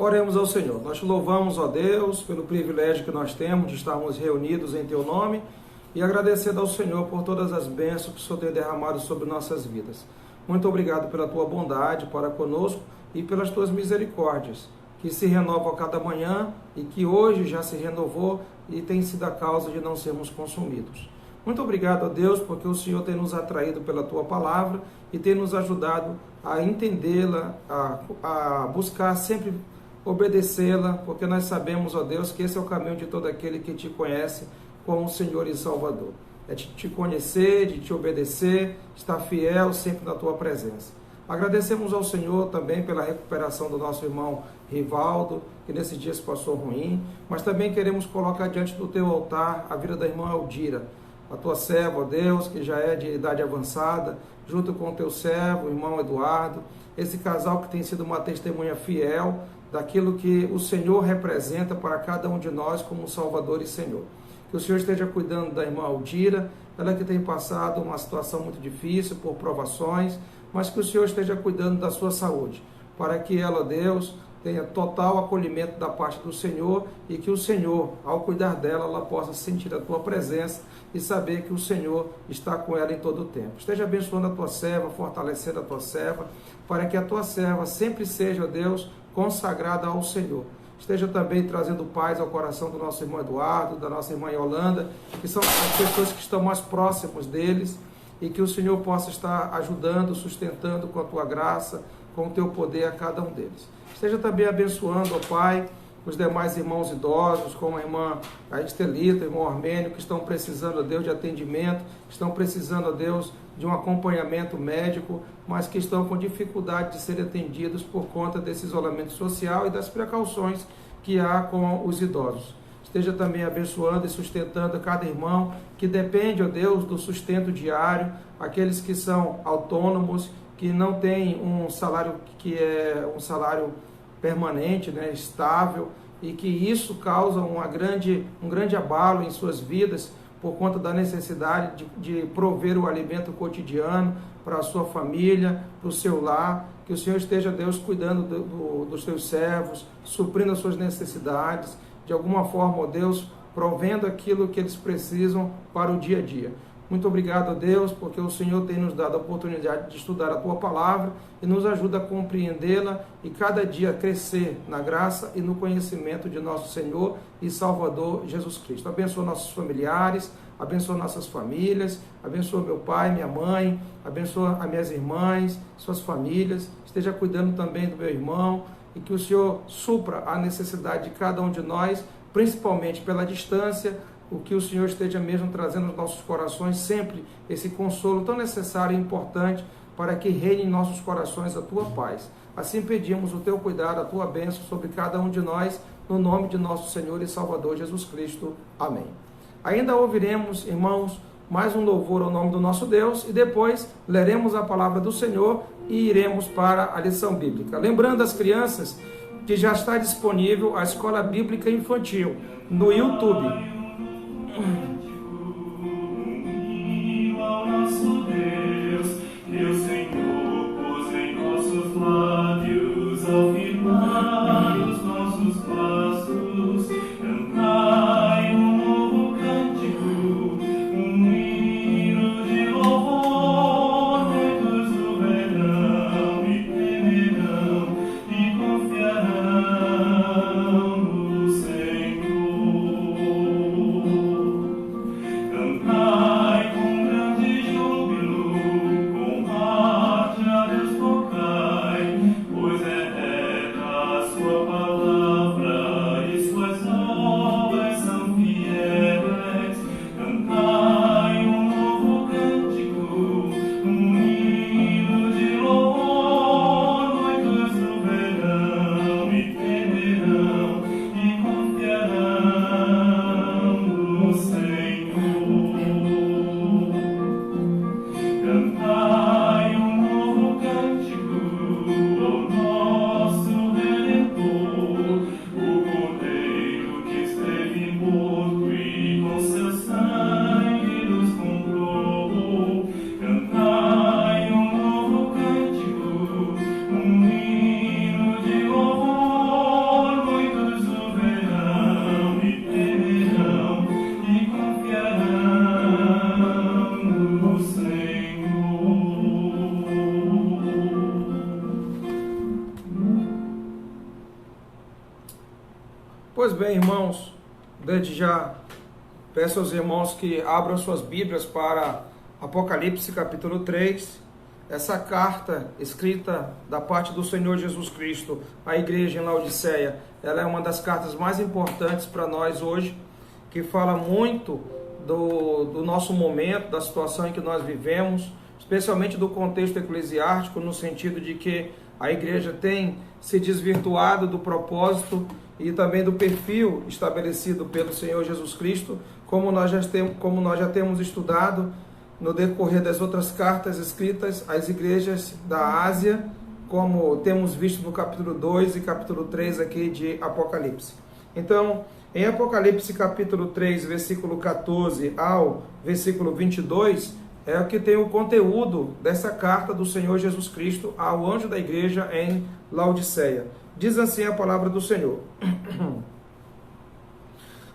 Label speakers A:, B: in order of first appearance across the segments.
A: Oremos ao Senhor. Nós te louvamos, ó Deus, pelo privilégio que nós temos de estarmos reunidos em Teu nome e agradecendo ao Senhor por todas as bênçãos que o Senhor tem derramado sobre nossas vidas. Muito obrigado pela Tua bondade para conosco e pelas Tuas misericórdias, que se renovam a cada manhã e que hoje já se renovou e tem sido a causa de não sermos consumidos. Muito obrigado a Deus, porque o Senhor tem nos atraído pela Tua palavra e tem nos ajudado a entendê-la, a buscar sempre obedecê-la, porque nós sabemos, ó Deus, que esse é o caminho de todo aquele que Te conhece como Senhor e Salvador. É de Te conhecer, de Te obedecer, estar fiel sempre na Tua presença. Agradecemos ao Senhor também pela recuperação do nosso irmão Rivaldo, que nesses dias passou ruim, mas também queremos colocar diante do Teu altar a vida da irmã Aldira, a Tua serva, ó Deus, que já é de idade avançada, junto com o Teu servo, o irmão Eduardo, esse casal que tem sido uma testemunha fiel daquilo que o Senhor representa para cada um de nós como Salvador e Senhor. Que o Senhor esteja cuidando da irmã Aldira, ela que tem passado uma situação muito difícil por provações, mas que o Senhor esteja cuidando da sua saúde, para que ela, Deus, tenha total acolhimento da parte do Senhor e que o Senhor, ao cuidar dela, ela possa sentir a Tua presença e saber que o Senhor está com ela em todo o tempo. Esteja abençoando a Tua serva, fortalecendo a Tua serva, para que a Tua serva sempre seja, Deus, consagrada ao Senhor. Esteja também trazendo paz ao coração do nosso irmão Eduardo, da nossa irmã Yolanda, que são as pessoas que estão mais próximas deles, e que o Senhor possa estar ajudando, sustentando com a Tua graça, com o Teu poder a cada um deles. Esteja também abençoando, ó Pai, os demais irmãos idosos, como a irmã Estelita, o irmão Armênio, que estão precisando, ó Deus, de atendimento, estão precisando, ó Deus, de um acompanhamento médico, mas que estão com dificuldade de serem atendidos por conta desse isolamento social e das precauções que há com os idosos. Esteja também abençoando e sustentando cada irmão que depende, ó Deus, do sustento diário, aqueles que são autônomos, que não têm um salário que é um salário permanente, né, estável, e que isso causa um grande abalo em suas vidas por conta da necessidade de prover o alimento cotidiano para a sua família, para o seu lar. Que o Senhor esteja, Deus, cuidando dos Teus servos, suprindo as suas necessidades, de alguma forma, ó Deus, provendo aquilo que eles precisam para o dia a dia. Muito obrigado a Deus, porque o Senhor tem nos dado a oportunidade de estudar a Tua palavra e nos ajuda a compreendê-la e cada dia crescer na graça e no conhecimento de nosso Senhor e Salvador Jesus Cristo. Abençoa nossos familiares, abençoa nossas famílias, abençoa meu pai, minha mãe, abençoa as minhas irmãs, suas famílias, esteja cuidando também do meu irmão e que o Senhor supra a necessidade de cada um de nós, principalmente pela distância, o que o Senhor esteja mesmo trazendo aos nossos corações sempre esse consolo tão necessário e importante para que reine em nossos corações a Tua paz. Assim pedimos o Teu cuidado, a Tua bênção sobre cada um de nós, no nome de nosso Senhor e Salvador Jesus Cristo. Amém. Ainda ouviremos, irmãos, mais um louvor ao nome do nosso Deus e depois leremos a palavra do Senhor e iremos para a lição bíblica. Lembrando as crianças que já está disponível a Escola Bíblica Infantil no YouTube.
B: Ao nosso Deus, meu Senhor, pôs em nossos lábios, ao firmar os nossos passos, cantai um novo cântico, um hino de louvor, netos do verão e temerão e confiarão no Senhor.
A: Pois bem, irmãos, desde já peço aos irmãos que abram suas Bíblias para Apocalipse capítulo 3, essa carta escrita da parte do Senhor Jesus Cristo à igreja em Laodiceia. Ela é uma das cartas mais importantes para nós hoje, que fala muito do nosso momento, da situação em que nós vivemos, especialmente do contexto eclesiástico, no sentido de que a igreja tem se desvirtuado do propósito e também do perfil estabelecido pelo Senhor Jesus Cristo, como nós já temos estudado no decorrer das outras cartas escritas às igrejas da Ásia, como temos visto no capítulo 2 e capítulo 3 aqui de Apocalipse. Então, em Apocalipse capítulo 3, versículo 14 ao versículo 22, é o que tem o conteúdo dessa carta do Senhor Jesus Cristo ao anjo da igreja em Laodiceia. Diz assim a palavra do Senhor.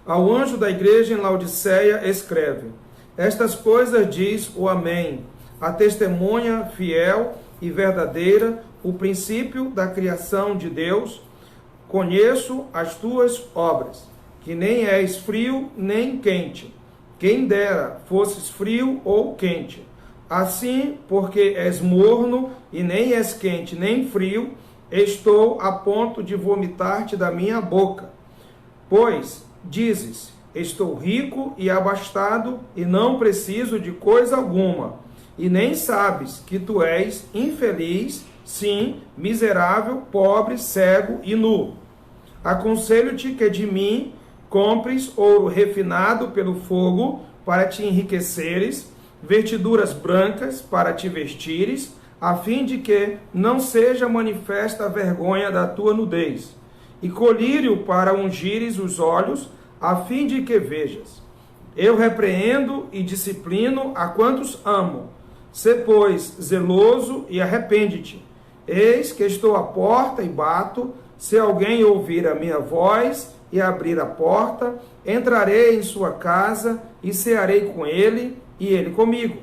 A: Ao anjo da igreja em Laodiceia escreve: estas coisas diz o Amém, a testemunha fiel e verdadeira, o princípio da criação de Deus. Conheço as tuas obras, que nem és frio nem quente. Quem dera fosses frio ou quente. Assim, porque és morno e nem és quente nem frio, estou a ponto de vomitar-te da minha boca. Pois dizes: estou rico e abastado e não preciso de coisa alguma. E nem sabes que tu és infeliz, sim, miserável, pobre, cego e nu. Aconselho-te que de mim compres ouro refinado pelo fogo para te enriqueceres, vestiduras brancas para te vestires, a fim de que não seja manifesta a vergonha da tua nudez, e colírio para ungires os olhos, a fim de que vejas. Eu repreendo e disciplino a quantos amo. Sê, pois, zeloso e arrepende-te. Eis que estou à porta e bato. Se alguém ouvir a minha voz e abrir a porta, entrarei em sua casa e cearei com ele e ele comigo.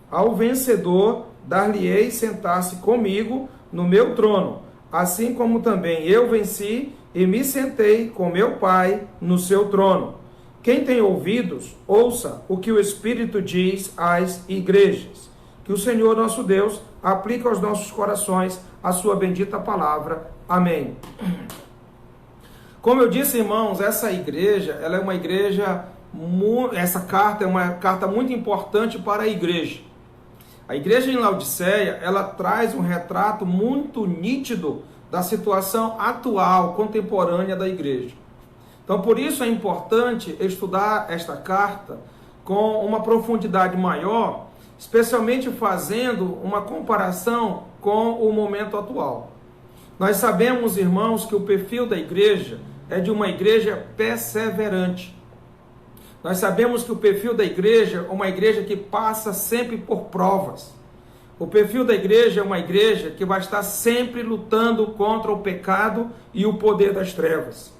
A: Ao vencedor dar-lhe-ei sentar-se comigo no meu trono, assim como também eu venci e me sentei com meu Pai no seu trono. Quem tem ouvidos, ouça o que o Espírito diz às igrejas. Que o Senhor nosso Deus aplique aos nossos corações a sua bendita palavra. Amém. Como eu disse, irmãos, essa igreja, ela é uma igreja, essa carta é uma carta muito importante para a igreja. A igreja em Laodiceia, ela traz um retrato muito nítido da situação atual, contemporânea da igreja. Então, por isso é importante estudar esta carta com uma profundidade maior, especialmente fazendo uma comparação com o momento atual. Nós sabemos, irmãos, que o perfil da igreja é de uma igreja perseverante. Nós sabemos que o perfil da igreja é uma igreja que passa sempre por provas. O perfil da igreja é uma igreja que vai estar sempre lutando contra o pecado e o poder das trevas.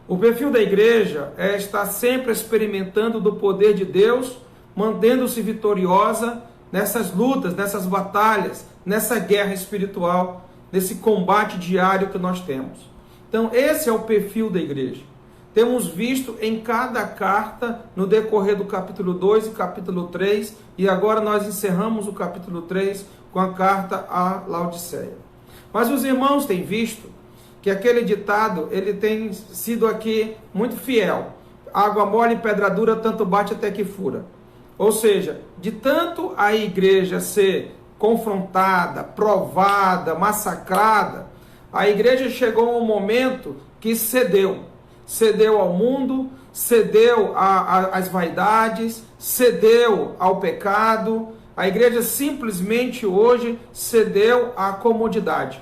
A: O perfil da igreja é estar sempre experimentando do poder de Deus, mantendo-se vitoriosa nessas lutas, nessas batalhas, nessa guerra espiritual, nesse combate diário que nós temos. Então, esse é o perfil da igreja. Temos visto em cada carta, no decorrer do capítulo 2 e capítulo 3, e agora nós encerramos o capítulo 3 com a carta a Laodiceia. Mas os irmãos têm visto que aquele ditado, ele tem sido aqui muito fiel. Água mole e pedra dura, tanto bate até que fura. Ou seja, de tanto a igreja ser confrontada, provada, massacrada, a igreja chegou a um momento que cedeu. Cedeu ao mundo, cedeu às vaidades, cedeu ao pecado. A igreja simplesmente hoje cedeu à comodidade.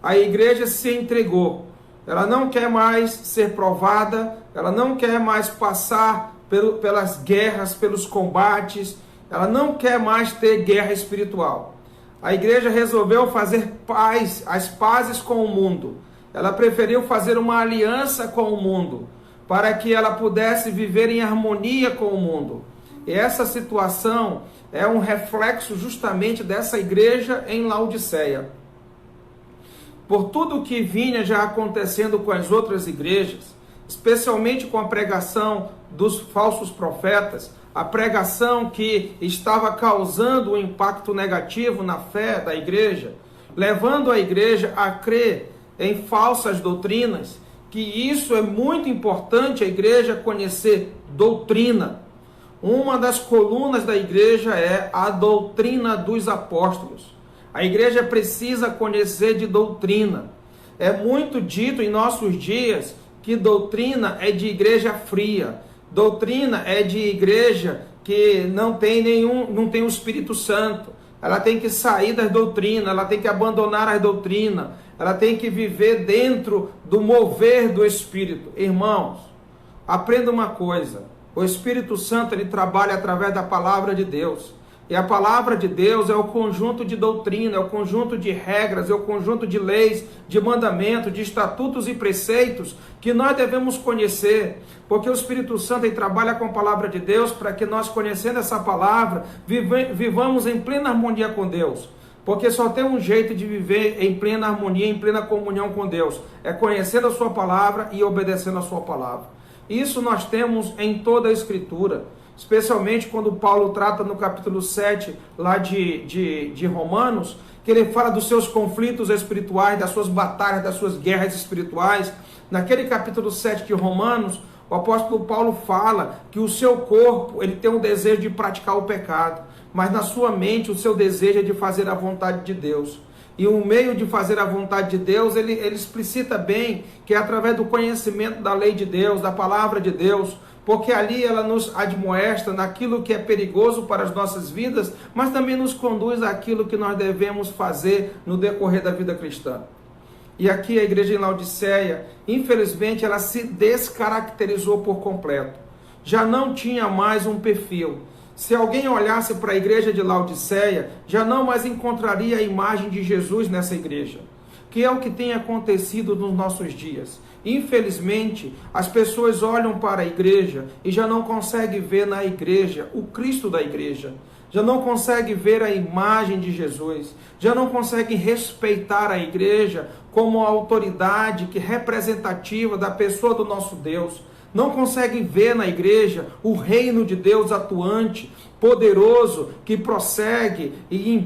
A: A igreja se entregou. Ela não quer mais ser provada, ela não quer mais passar pelas guerras, pelos combates, ela não quer mais ter guerra espiritual. A igreja resolveu fazer as pazes com o mundo. Ela preferiu fazer uma aliança com o mundo, para que ela pudesse viver em harmonia com o mundo. E essa situação é um reflexo justamente dessa igreja em Laodiceia. Por tudo que vinha já acontecendo com as outras igrejas, especialmente com a pregação dos falsos profetas, a pregação que estava causando um impacto negativo na fé da igreja, levando a igreja a crer em falsas doutrinas, que isso é muito importante a igreja conhecer doutrina. Uma das colunas da igreja é a doutrina dos apóstolos. A igreja precisa conhecer de doutrina. É muito dito em nossos dias que doutrina é de igreja fria. Doutrina é de igreja que não tem o Espírito Santo. Ela tem que sair das doutrinas, ela tem que abandonar as doutrinas, ela tem que viver dentro do mover do Espírito. Irmãos, aprenda uma coisa: o Espírito Santo, ele trabalha através da palavra de Deus. E a palavra de Deus é o conjunto de doutrina, é o conjunto de regras, é o conjunto de leis, de mandamentos, de estatutos e preceitos que nós devemos conhecer. Porque o Espírito Santo, ele trabalha com a palavra de Deus para que nós, conhecendo essa palavra, vivamos em plena harmonia com Deus. Porque só tem um jeito de viver em plena harmonia, em plena comunhão com Deus. É conhecendo a sua palavra e obedecendo a sua palavra. Isso nós temos em toda a Escritura. Especialmente quando Paulo trata no capítulo 7 lá de Romanos, que ele fala dos seus conflitos espirituais, das suas batalhas, das suas guerras espirituais. Naquele capítulo 7 de Romanos, o apóstolo Paulo fala que o seu corpo, ele tem um desejo de praticar o pecado, mas na sua mente o seu desejo é de fazer a vontade de Deus. E o meio de fazer a vontade de Deus, ele explicita bem que é através do conhecimento da lei de Deus, da palavra de Deus, porque ali ela nos admoesta naquilo que é perigoso para as nossas vidas, mas também nos conduz àquilo que nós devemos fazer no decorrer da vida cristã. E aqui a igreja em Laodiceia, infelizmente, ela se descaracterizou por completo. Já não tinha mais um perfil. Se alguém olhasse para a igreja de Laodiceia, já não mais encontraria a imagem de Jesus nessa igreja, que é o que tem acontecido nos nossos dias. Infelizmente, as pessoas olham para a igreja e já não conseguem ver na igreja o Cristo da igreja, já não conseguem ver a imagem de Jesus, já não conseguem respeitar a igreja como a autoridade representativa da pessoa do nosso Deus, não conseguem ver na igreja o reino de Deus atuante, poderoso, que prossegue e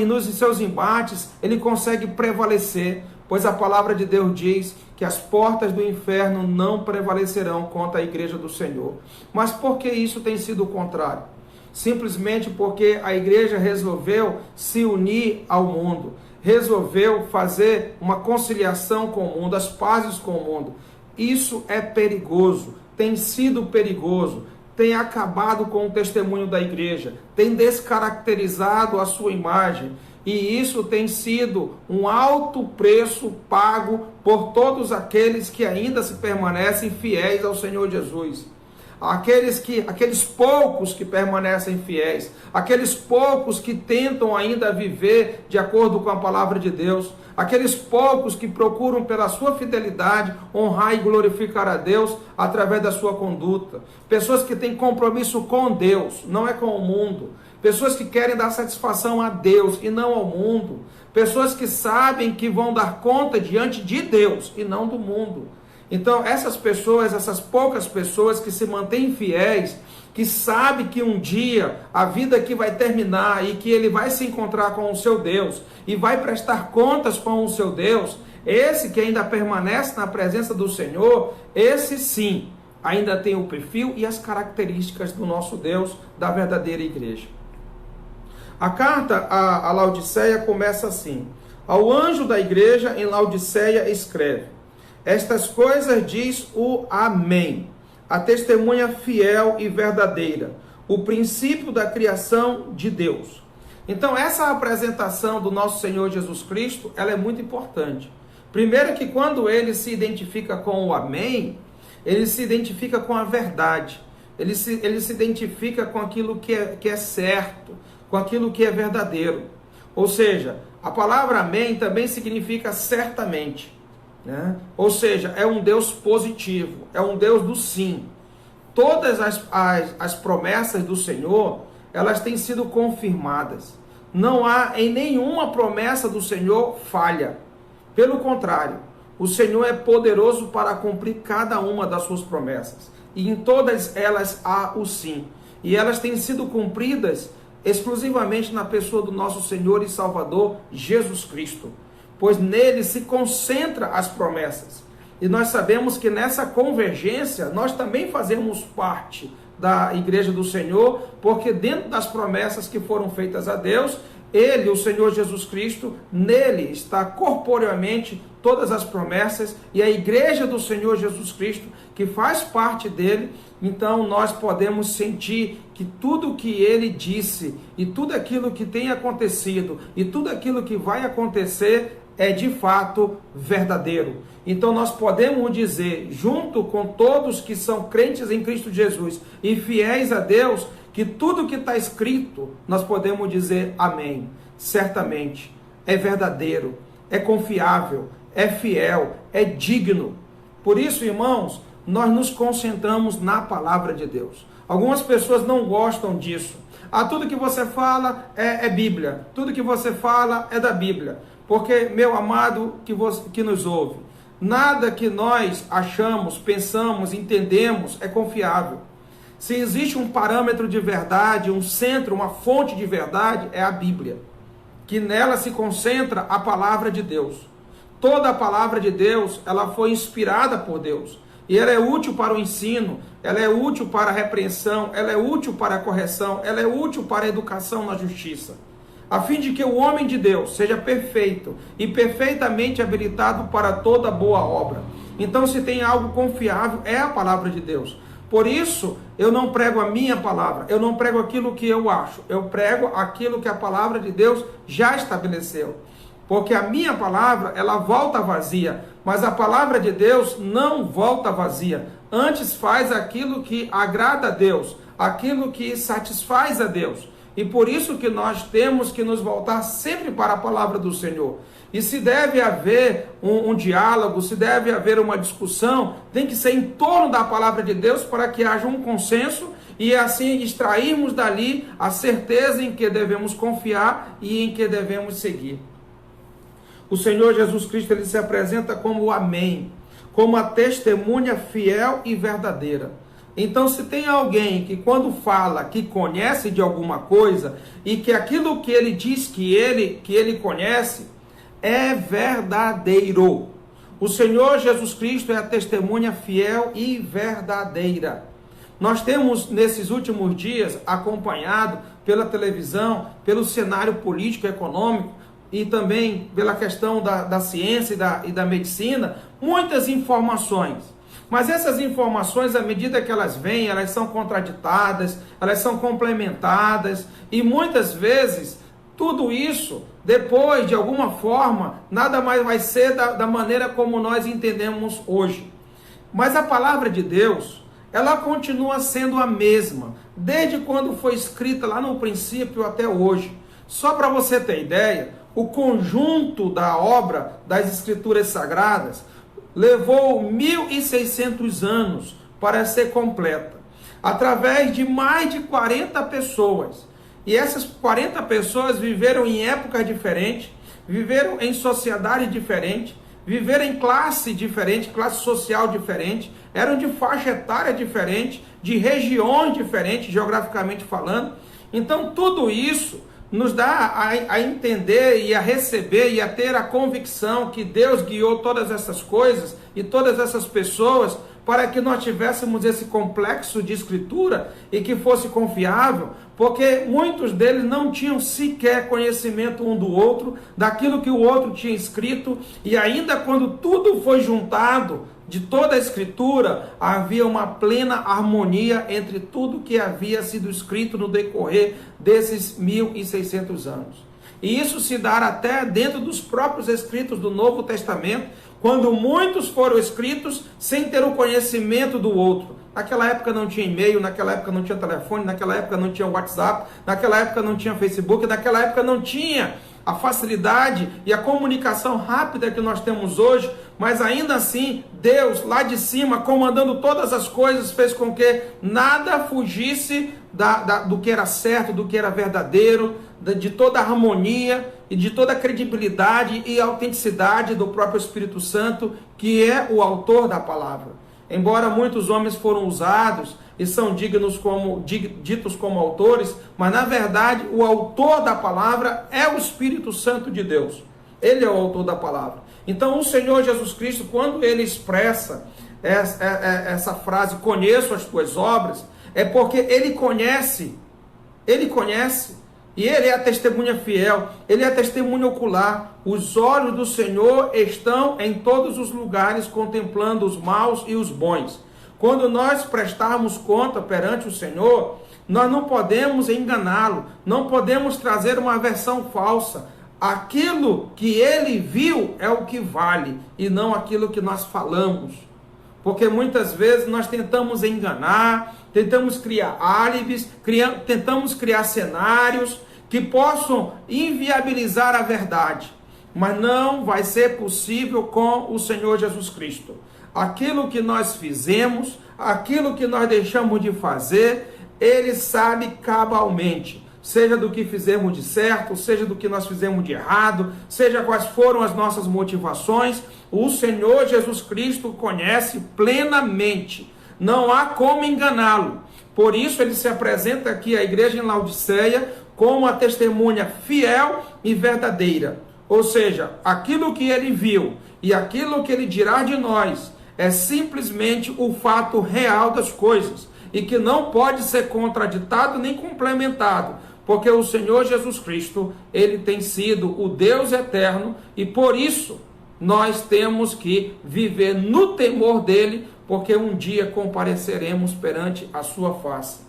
A: nos seus embates ele consegue prevalecer, pois a palavra de Deus diz que as portas do inferno não prevalecerão contra a igreja do Senhor. Mas por que isso tem sido o contrário? Simplesmente porque a igreja resolveu se unir ao mundo, resolveu fazer uma conciliação com o mundo, as pazes com o mundo. Isso é perigoso, tem sido perigoso, tem acabado com o testemunho da igreja, tem descaracterizado a sua imagem. E isso tem sido um alto preço pago por todos aqueles que ainda se permanecem fiéis ao Senhor Jesus. Aqueles poucos que permanecem fiéis, aqueles poucos que tentam ainda viver de acordo com a palavra de Deus, aqueles poucos que procuram pela sua fidelidade honrar e glorificar a Deus através da sua conduta. Pessoas que têm compromisso com Deus, não é com o mundo. Pessoas que querem dar satisfação a Deus e não ao mundo. Pessoas que sabem que vão dar conta diante de Deus e não do mundo. Então, essas pessoas, essas poucas pessoas que se mantêm fiéis, que sabem que um dia a vida aqui vai terminar e que ele vai se encontrar com o seu Deus e vai prestar contas com o seu Deus, esse que ainda permanece na presença do Senhor, esse sim, ainda tem o perfil e as características do nosso Deus, da verdadeira igreja. A carta a Laodiceia começa assim: ao anjo da igreja em Laodiceia escreve: estas coisas diz o Amém, a testemunha fiel e verdadeira, o princípio da criação de Deus. Então essa apresentação do nosso Senhor Jesus Cristo, ela é muito importante. Primeiro que quando ele se identifica com o Amém, ele se identifica com a verdade, ele se identifica com aquilo que é certo, com aquilo que é verdadeiro. Ou seja, a palavra Amém também significa certamente, né? Ou seja, é um Deus positivo, é um Deus do sim. Todas as promessas do Senhor, elas têm sido confirmadas. Não há em nenhuma promessa do Senhor falha. Pelo contrário, o Senhor é poderoso para cumprir cada uma das suas promessas. E em todas elas há o sim. E elas têm sido cumpridas exclusivamente na pessoa do nosso Senhor e Salvador, Jesus Cristo. Pois nele se concentra as promessas. E nós sabemos que nessa convergência, nós também fazemos parte da Igreja do Senhor, porque dentro das promessas que foram feitas a Deus, Ele, o Senhor Jesus Cristo, nele está corporeamente todas as promessas, e a Igreja do Senhor Jesus Cristo, que faz parte dele, então nós podemos sentir que tudo que ele disse, e tudo aquilo que tem acontecido, e tudo aquilo que vai acontecer, é de fato verdadeiro. Então nós podemos dizer, junto com todos que são crentes em Cristo Jesus e fiéis a Deus, que tudo que está escrito, nós podemos dizer amém. Certamente, é verdadeiro, é confiável, é fiel, é digno. Por isso, irmãos, nós nos concentramos na palavra de Deus. Algumas pessoas não gostam disso. Tudo que você fala é Bíblia. Tudo que você fala é da Bíblia. Porque, meu amado que nos ouve, nada que nós achamos, pensamos, entendemos é confiável. Se existe um parâmetro de verdade, um centro, uma fonte de verdade, é a Bíblia. Que nela se concentra a palavra de Deus. Toda a palavra de Deus, ela foi inspirada por Deus. E ela é útil para o ensino, ela é útil para a repreensão, ela é útil para a correção, ela é útil para a educação na justiça. A fim de que o homem de Deus seja perfeito e perfeitamente habilitado para toda boa obra. Então, se tem algo confiável, é a palavra de Deus. Por isso, eu não prego a minha palavra, eu não prego aquilo que eu acho, eu prego aquilo que a palavra de Deus já estabeleceu. Porque a minha palavra, ela volta vazia, mas a palavra de Deus não volta vazia. Antes faz aquilo que agrada a Deus, aquilo que satisfaz a Deus. E por isso que nós temos que nos voltar sempre para a palavra do Senhor. E se deve haver um diálogo, se deve haver uma discussão, tem que ser em torno da palavra de Deus para que haja um consenso e assim extrairmos dali a certeza em que devemos confiar e em que devemos seguir. O Senhor Jesus Cristo, ele se apresenta como o Amém, como a testemunha fiel e verdadeira. Então, se tem alguém que quando fala que conhece de alguma coisa e que aquilo que ele diz que ele conhece é verdadeiro. O Senhor Jesus Cristo é a testemunha fiel e verdadeira. Nós temos nesses últimos dias acompanhado pela televisão, pelo cenário político e econômico e também pela questão da ciência e da medicina, muitas informações. Mas essas informações, à medida que elas vêm, elas são contraditadas, elas são complementadas, e muitas vezes, tudo isso, depois, de alguma forma, nada mais vai ser da maneira como nós entendemos hoje. Mas a palavra de Deus, ela continua sendo a mesma, desde quando foi escrita lá no princípio até hoje. Só para você ter ideia, o conjunto da obra das Escrituras Sagradas levou 1.600 anos para ser completa, através de mais de 40 pessoas. E essas 40 pessoas viveram em épocas diferentes, viveram em sociedade diferente, viveram em classe diferente, classe social diferente, eram de faixa etária diferente, de regiões diferentes, geograficamente falando. Então, tudo isso nos dá a entender e a receber e a ter a convicção que Deus guiou todas essas coisas e todas essas pessoas para que nós tivéssemos esse complexo de escritura e que fosse confiável, porque muitos deles não tinham sequer conhecimento um do outro, daquilo que o outro tinha escrito, e ainda quando tudo foi juntado, de toda a escritura, havia uma plena harmonia entre tudo que havia sido escrito no decorrer desses 1.600 anos. E isso se dá até dentro dos próprios escritos do Novo Testamento, quando muitos foram escritos sem ter o conhecimento do outro. Naquela época não tinha e-mail, naquela época não tinha telefone, naquela época não tinha WhatsApp, naquela época não tinha Facebook, naquela época não tinha a facilidade e a comunicação rápida que nós temos hoje, mas ainda assim, Deus lá de cima, comandando todas as coisas, fez com que nada fugisse do que era certo, do que era verdadeiro, de toda a harmonia e de toda a credibilidade e autenticidade do próprio Espírito Santo, que é o autor da palavra. Embora muitos homens foram usados e são ditos como autores, mas na verdade o autor da palavra é o Espírito Santo de Deus. Ele é o autor da palavra. Então o Senhor Jesus Cristo, quando ele expressa essa frase, conheço as tuas obras, é porque ele conhece, e ele é a testemunha fiel, ele é a testemunha ocular. Os olhos do Senhor estão em todos os lugares, contemplando os maus e os bons. Quando nós prestarmos conta perante o Senhor, nós não podemos enganá-lo, não podemos trazer uma versão falsa. Aquilo que ele viu é o que vale, e não aquilo que nós falamos. Porque muitas vezes nós tentamos enganar, tentamos criar álibis, tentamos criar cenários que possam inviabilizar a verdade. Mas não vai ser possível com o Senhor Jesus Cristo. Aquilo que nós fizemos, aquilo que nós deixamos de fazer, ele sabe cabalmente. Seja do que fizemos de certo, seja do que nós fizemos de errado, seja quais foram as nossas motivações, o Senhor Jesus Cristo conhece plenamente. Não há como enganá-lo. Por isso ele se apresenta aqui à igreja em Laodiceia como a testemunha fiel e verdadeira. Ou seja, aquilo que ele viu e aquilo que ele dirá de nós é simplesmente o fato real das coisas e que não pode ser contraditado nem complementado, porque o Senhor Jesus Cristo, ele tem sido o Deus eterno e por isso nós temos que viver no temor dele, porque um dia compareceremos perante a sua face.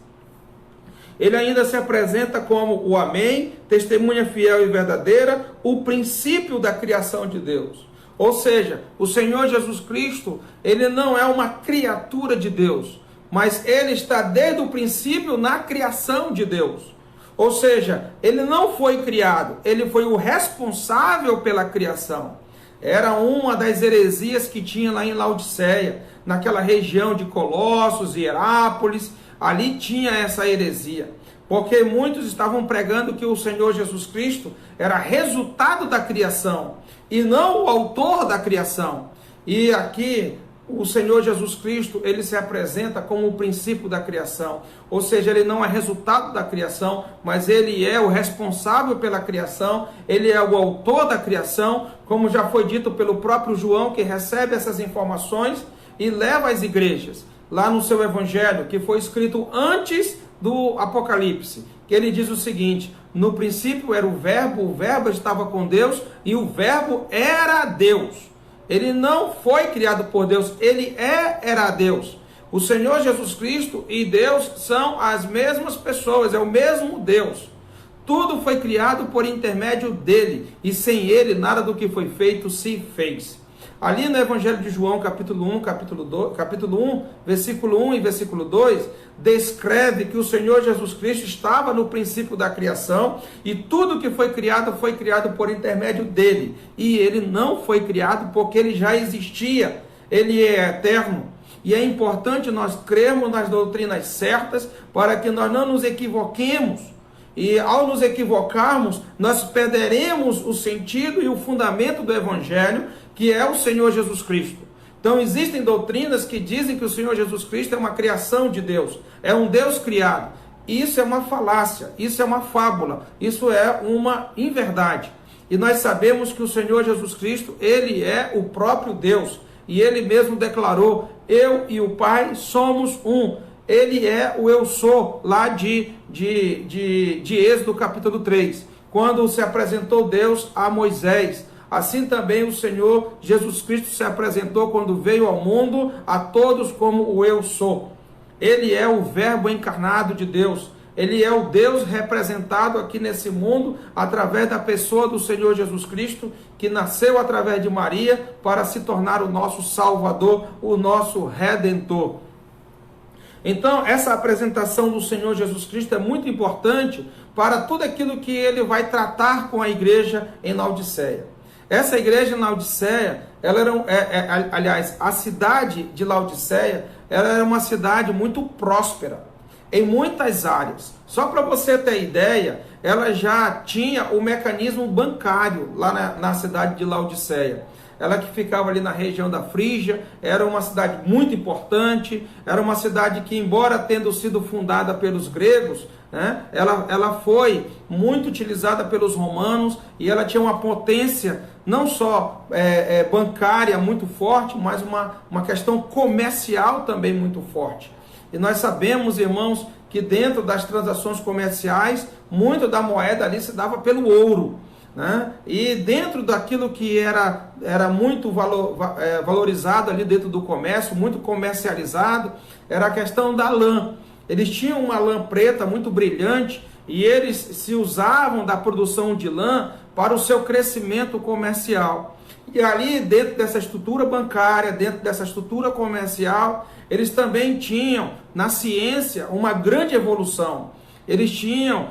A: Ele ainda se apresenta como o Amém, testemunha fiel e verdadeira, o princípio da criação de Deus. Ou seja, o Senhor Jesus Cristo, ele não é uma criatura de Deus, mas ele está desde o princípio na criação de Deus. Ou seja, ele não foi criado, ele foi o responsável pela criação. Era uma das heresias que tinha lá em Laodiceia, naquela região de Colossos e Herápolis. Ali tinha essa heresia, porque muitos estavam pregando que o Senhor Jesus Cristo era resultado da criação e não o autor da criação. E aqui o Senhor Jesus Cristo, ele se apresenta como o princípio da criação, ou seja, ele não é resultado da criação, mas ele é o responsável pela criação, ele é o autor da criação, como já foi dito pelo próprio João, que recebe essas informações e leva às igrejas, lá no seu evangelho, que foi escrito antes do Apocalipse, que ele diz o seguinte: no princípio era o verbo estava com Deus e o verbo era Deus. Ele não foi criado por Deus, ele era Deus. O Senhor Jesus Cristo e Deus são as mesmas pessoas, é o mesmo Deus. Tudo foi criado por intermédio dele, e sem ele nada do que foi feito se fez. Ali no Evangelho de João, capítulo 1, versículo 1 e versículo 2, descreve que o Senhor Jesus Cristo estava no princípio da criação e tudo que foi criado por intermédio dele. E ele não foi criado porque ele já existia, ele é eterno. E é importante nós crermos nas doutrinas certas para que nós não nos equivoquemos. E ao nos equivocarmos, nós perderemos o sentido e o fundamento do Evangelho, que é o Senhor Jesus Cristo. Então existem doutrinas que dizem que o Senhor Jesus Cristo é uma criação de Deus, é um Deus criado. Isso é uma falácia, isso é uma fábula, isso é uma inverdade. E nós sabemos que o Senhor Jesus Cristo, ele é o próprio Deus, e ele mesmo declarou: eu e o Pai somos um. Ele é o eu sou, lá de Êxodo capítulo 3, quando se apresentou Deus a Moisés. Assim também o Senhor Jesus Cristo se apresentou quando veio ao mundo a todos como o eu sou. Ele é o verbo encarnado de Deus. Ele é o Deus representado aqui nesse mundo através da pessoa do Senhor Jesus Cristo, que nasceu através de Maria para se tornar o nosso Salvador, o nosso Redentor. Então, essa apresentação do Senhor Jesus Cristo é muito importante para tudo aquilo que ele vai tratar com a igreja em Laodiceia. Essa igreja em Laodiceia, ela era, a cidade de Laodiceia, ela era uma cidade muito próspera. em muitas áreas. Só para você ter ideia, ela já tinha o mecanismo bancário lá na cidade de Laodiceia. Ela que ficava ali na região da Frígia, era uma cidade muito importante, era uma cidade que, embora tendo sido fundada pelos gregos, né, ela foi muito utilizada pelos romanos, e ela tinha uma potência não só bancária muito forte, mas uma questão comercial também muito forte. E nós sabemos, irmãos, que dentro das transações comerciais, muito da moeda ali se dava pelo ouro, né? E dentro daquilo que era muito valorizado ali dentro do comércio, muito comercializado, era a questão da lã. Eles tinham uma lã preta muito brilhante, e eles se usavam da produção de lã para o seu crescimento comercial. E ali, dentro dessa estrutura bancária, dentro dessa estrutura comercial, eles também tinham, na ciência, uma grande evolução. Eles tinham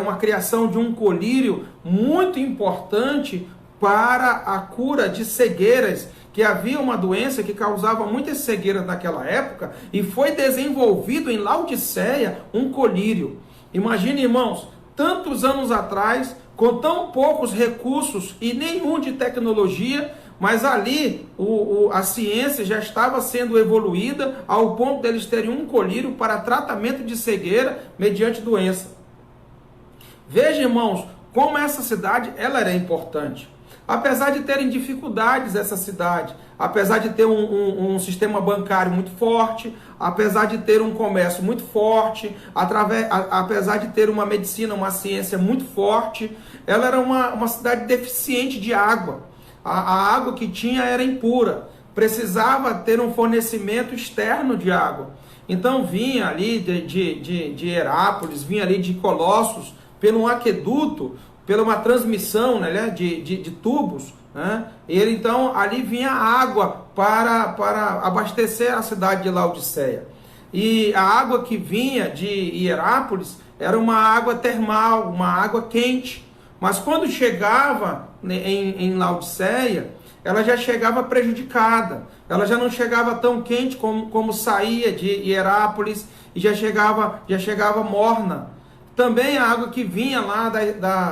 A: uma criação de um colírio muito importante para a cura de cegueiras, que havia uma doença que causava muitas cegueiras naquela época, e foi desenvolvido em Laodiceia um colírio. Imagine, irmãos, tantos anos atrás, com tão poucos recursos e nenhum de tecnologia, mas ali a ciência já estava sendo evoluída ao ponto deles terem um colírio para tratamento de cegueira mediante doença. Veja, irmãos, como essa cidade ela era importante. Apesar de terem dificuldades essa cidade, apesar de ter um sistema bancário muito forte, apesar de ter um comércio muito forte, apesar de ter uma medicina, uma ciência muito forte, ela era uma cidade deficiente de água. A água que tinha era impura, precisava ter um fornecimento externo de água. Então vinha ali de Herápolis, vinha ali de Colossos, pelo um aqueduto, pela uma transmissão, né, de tubos, né? Ele então ali vinha água para abastecer a cidade de Laodiceia. E a água que vinha de Hierápolis era uma água termal, uma água quente. Mas quando chegava em Laodiceia, ela já chegava prejudicada. Ela já não chegava tão quente como saía de Hierápolis, e já chegava morna. Também a água que vinha lá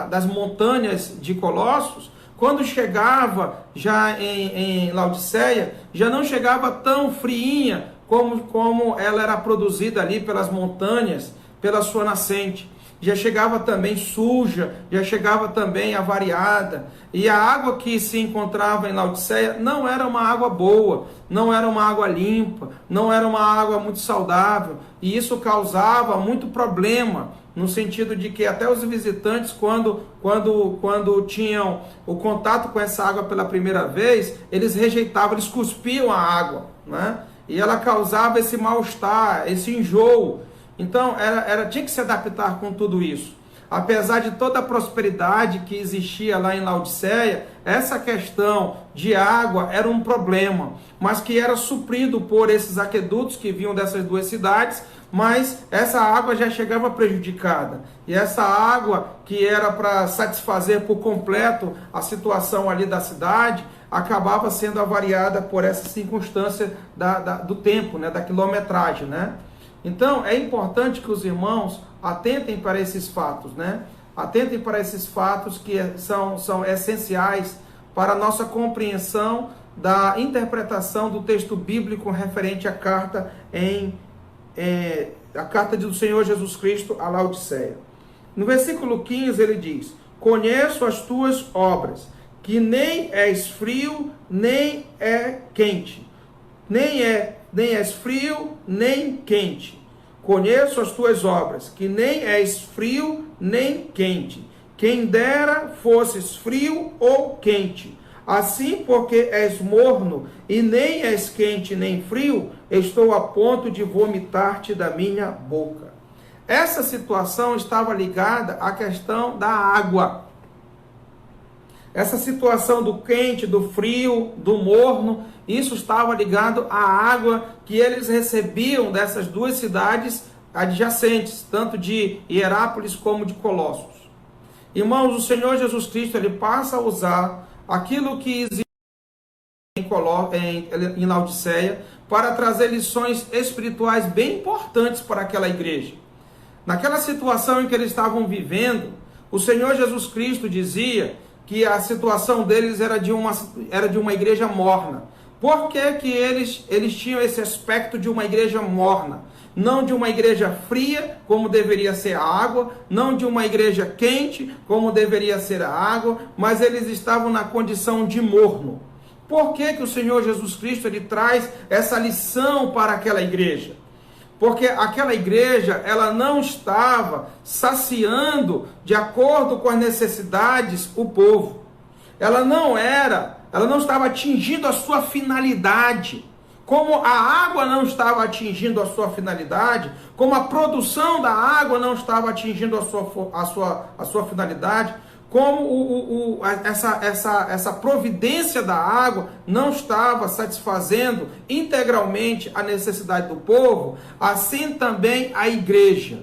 A: das montanhas de Colossos, quando chegava já em Laodiceia, já não chegava tão friinha como ela era produzida ali pelas montanhas, pela sua nascente. Já chegava também suja, já chegava também avariada. E a água que se encontrava em Laodiceia não era uma água boa, não era uma água limpa, não era uma água muito saudável. E isso causava muito problema, no sentido de que até os visitantes, quando tinham o contato com essa água pela primeira vez, eles rejeitavam, eles cuspiam a água, né? E ela causava esse mal-estar, esse enjoo. Então, tinha que se adaptar com tudo isso. Apesar de toda a prosperidade que existia lá em Laodiceia, essa questão de água era um problema, mas que era suprido por esses aquedutos que vinham dessas duas cidades, mas essa água já chegava prejudicada. E essa água, que era para satisfazer por completo a situação ali da cidade, acabava sendo avariada por essa circunstância do tempo, né, da quilometragem, né? Então, é importante que os irmãos atentem para esses fatos, né? Atentem para esses fatos que são essenciais para a nossa compreensão da interpretação do texto bíblico referente à carta a carta do Senhor Jesus Cristo a Laodiceia. No versículo 15 ele diz: conheço as tuas obras, que nem és frio, nem é quente. Nem és frio, nem quente. Conheço as tuas obras, que nem és frio, nem quente. Quem dera fosses frio ou quente. Assim, porque és morno, e nem és quente nem frio, estou a ponto de vomitar-te da minha boca. Essa situação estava ligada à questão da água. Essa situação do quente, do frio, do morno, isso estava ligado à água que eles recebiam dessas duas cidades adjacentes, tanto de Hierápolis como de Colossos. Irmãos, o Senhor Jesus Cristo, ele passa a usar aquilo que existe em Laodiceia para trazer lições espirituais bem importantes para aquela igreja. Naquela situação em que eles estavam vivendo, o Senhor Jesus Cristo dizia que a situação deles era de uma igreja morna. Por que que eles tinham esse aspecto de uma igreja morna? Não de uma igreja fria, como deveria ser a água, não de uma igreja quente, como deveria ser a água, mas eles estavam na condição de morno. Por que que o Senhor Jesus Cristo ele traz essa lição para aquela igreja? Porque aquela igreja, ela não estava saciando de acordo com as necessidades o povo. Ela não estava atingindo a sua finalidade. Como a água não estava atingindo a sua finalidade, como a produção da água não estava atingindo a sua finalidade, como essa providência da água não estava satisfazendo integralmente a necessidade do povo, assim também a igreja.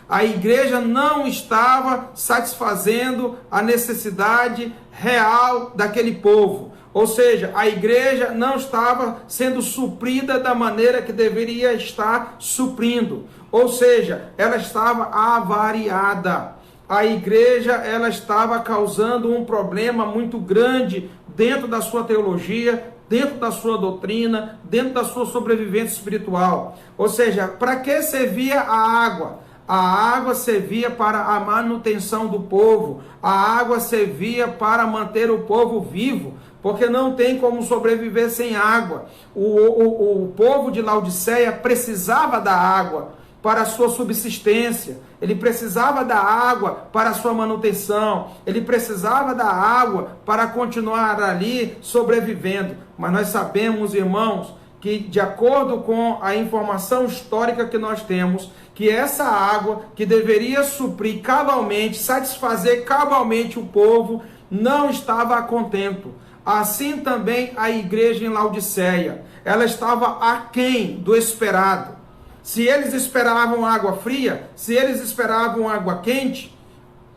A: A igreja não estava satisfazendo a necessidade real daquele povo. Ou seja, a igreja não estava sendo suprida da maneira que deveria estar suprindo. Ou seja, ela estava avariada. A igreja ela estava causando um problema muito grande dentro da sua teologia, dentro da sua doutrina, dentro da sua sobrevivência espiritual. Ou seja, para que servia a água? A água servia para a manutenção do povo. A água servia para manter o povo vivo, porque não tem como sobreviver sem água. O povo de Laodiceia precisava da água para a sua subsistência, ele precisava da água para a sua manutenção, ele precisava da água para continuar ali sobrevivendo. Mas nós sabemos, irmãos, que de acordo com a informação histórica que nós temos, que essa água que deveria suprir cabalmente, satisfazer cabalmente o povo, não estava a contento. Assim também a igreja em Laodiceia, ela estava aquém do esperado. Se eles esperavam água fria, se eles esperavam água quente,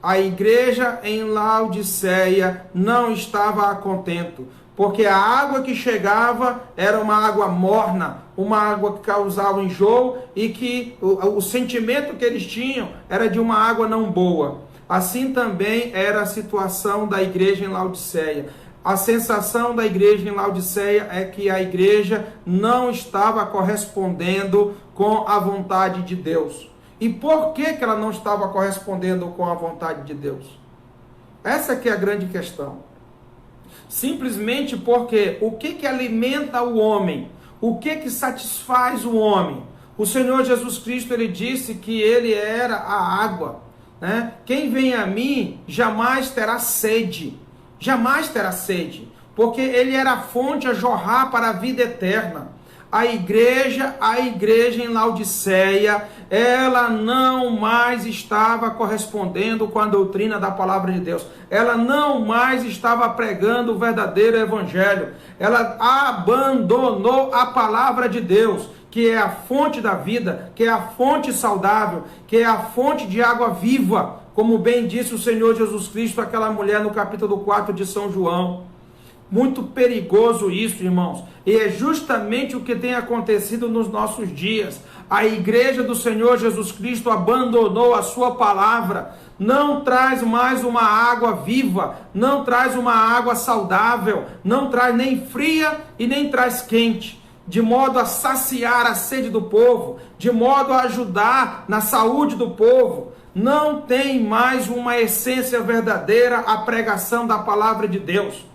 A: a igreja em Laodiceia não estava a contento, porque a água que chegava era uma água morna, uma água que causava enjoo e que o sentimento que eles tinham era de uma água não boa. Assim também era a situação da igreja em Laodiceia. A sensação da igreja em Laodiceia é que a igreja não estava correspondendo com a vontade de Deus. E por que ela não estava correspondendo com a vontade de Deus? Essa que é a grande questão. Simplesmente porque o que alimenta o homem? O que satisfaz o homem? O Senhor Jesus Cristo, ele disse que ele era a água, né? Quem vem a mim jamais terá sede. Jamais terá sede, porque ele era a fonte a jorrar para a vida eterna. A igreja em Laodiceia, ela não mais estava correspondendo com a doutrina da palavra de Deus. Ela não mais estava pregando o verdadeiro evangelho. Ela abandonou a palavra de Deus, que é a fonte da vida, que é a fonte saudável, que é a fonte de água viva, como bem disse o Senhor Jesus Cristo àquela mulher no capítulo 4 de São João. Muito perigoso isso, irmãos. E é justamente o que tem acontecido nos nossos dias. A igreja do Senhor Jesus Cristo abandonou a sua palavra. Não traz mais uma água viva, não traz uma água saudável, não traz nem fria e nem traz quente, de modo a saciar a sede do povo, de modo a ajudar na saúde do povo. Não tem mais uma essência verdadeira a pregação da palavra de Deus.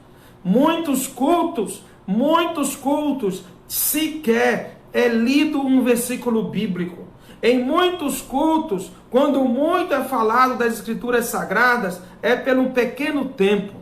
A: Muitos cultos, sequer é lido um versículo bíblico. Em muitos cultos, quando muito é falado das escrituras sagradas, é pelo um pequeno tempo.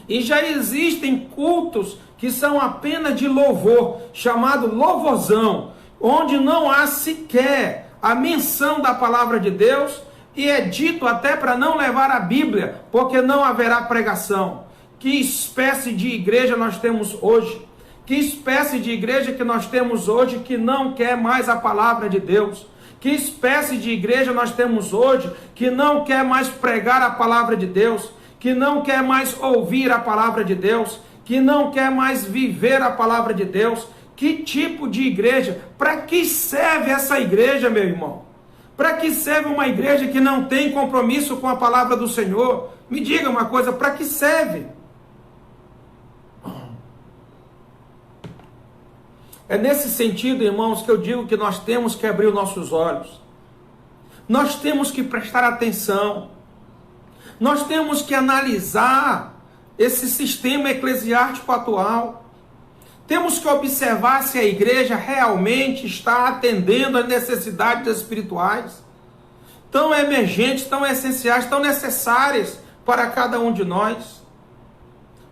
A: E já existem cultos que são apenas de louvor, chamado louvorzão, onde não há sequer a menção da palavra de Deus, e é dito até para não levar a Bíblia, porque não haverá pregação. Que espécie de igreja nós temos hoje? Que espécie de igreja que nós temos hoje que não quer mais a palavra de Deus? Que espécie de igreja nós temos hoje que não quer mais pregar a palavra de Deus? Que não quer mais ouvir a palavra de Deus? Que não quer mais viver a palavra de Deus? Que Que tipo de igreja? Para que serve essa igreja, meu irmão? Para que serve uma igreja que não tem compromisso com a palavra do Senhor? Me diga uma coisa, para que serve? É nesse sentido, irmãos, que eu digo que nós temos que abrir os nossos olhos. Nós temos que prestar atenção. Nós temos que analisar esse sistema eclesiástico atual. Temos que observar se a igreja realmente está atendendo às necessidades espirituais, tão emergentes, tão essenciais, tão necessárias para cada um de nós.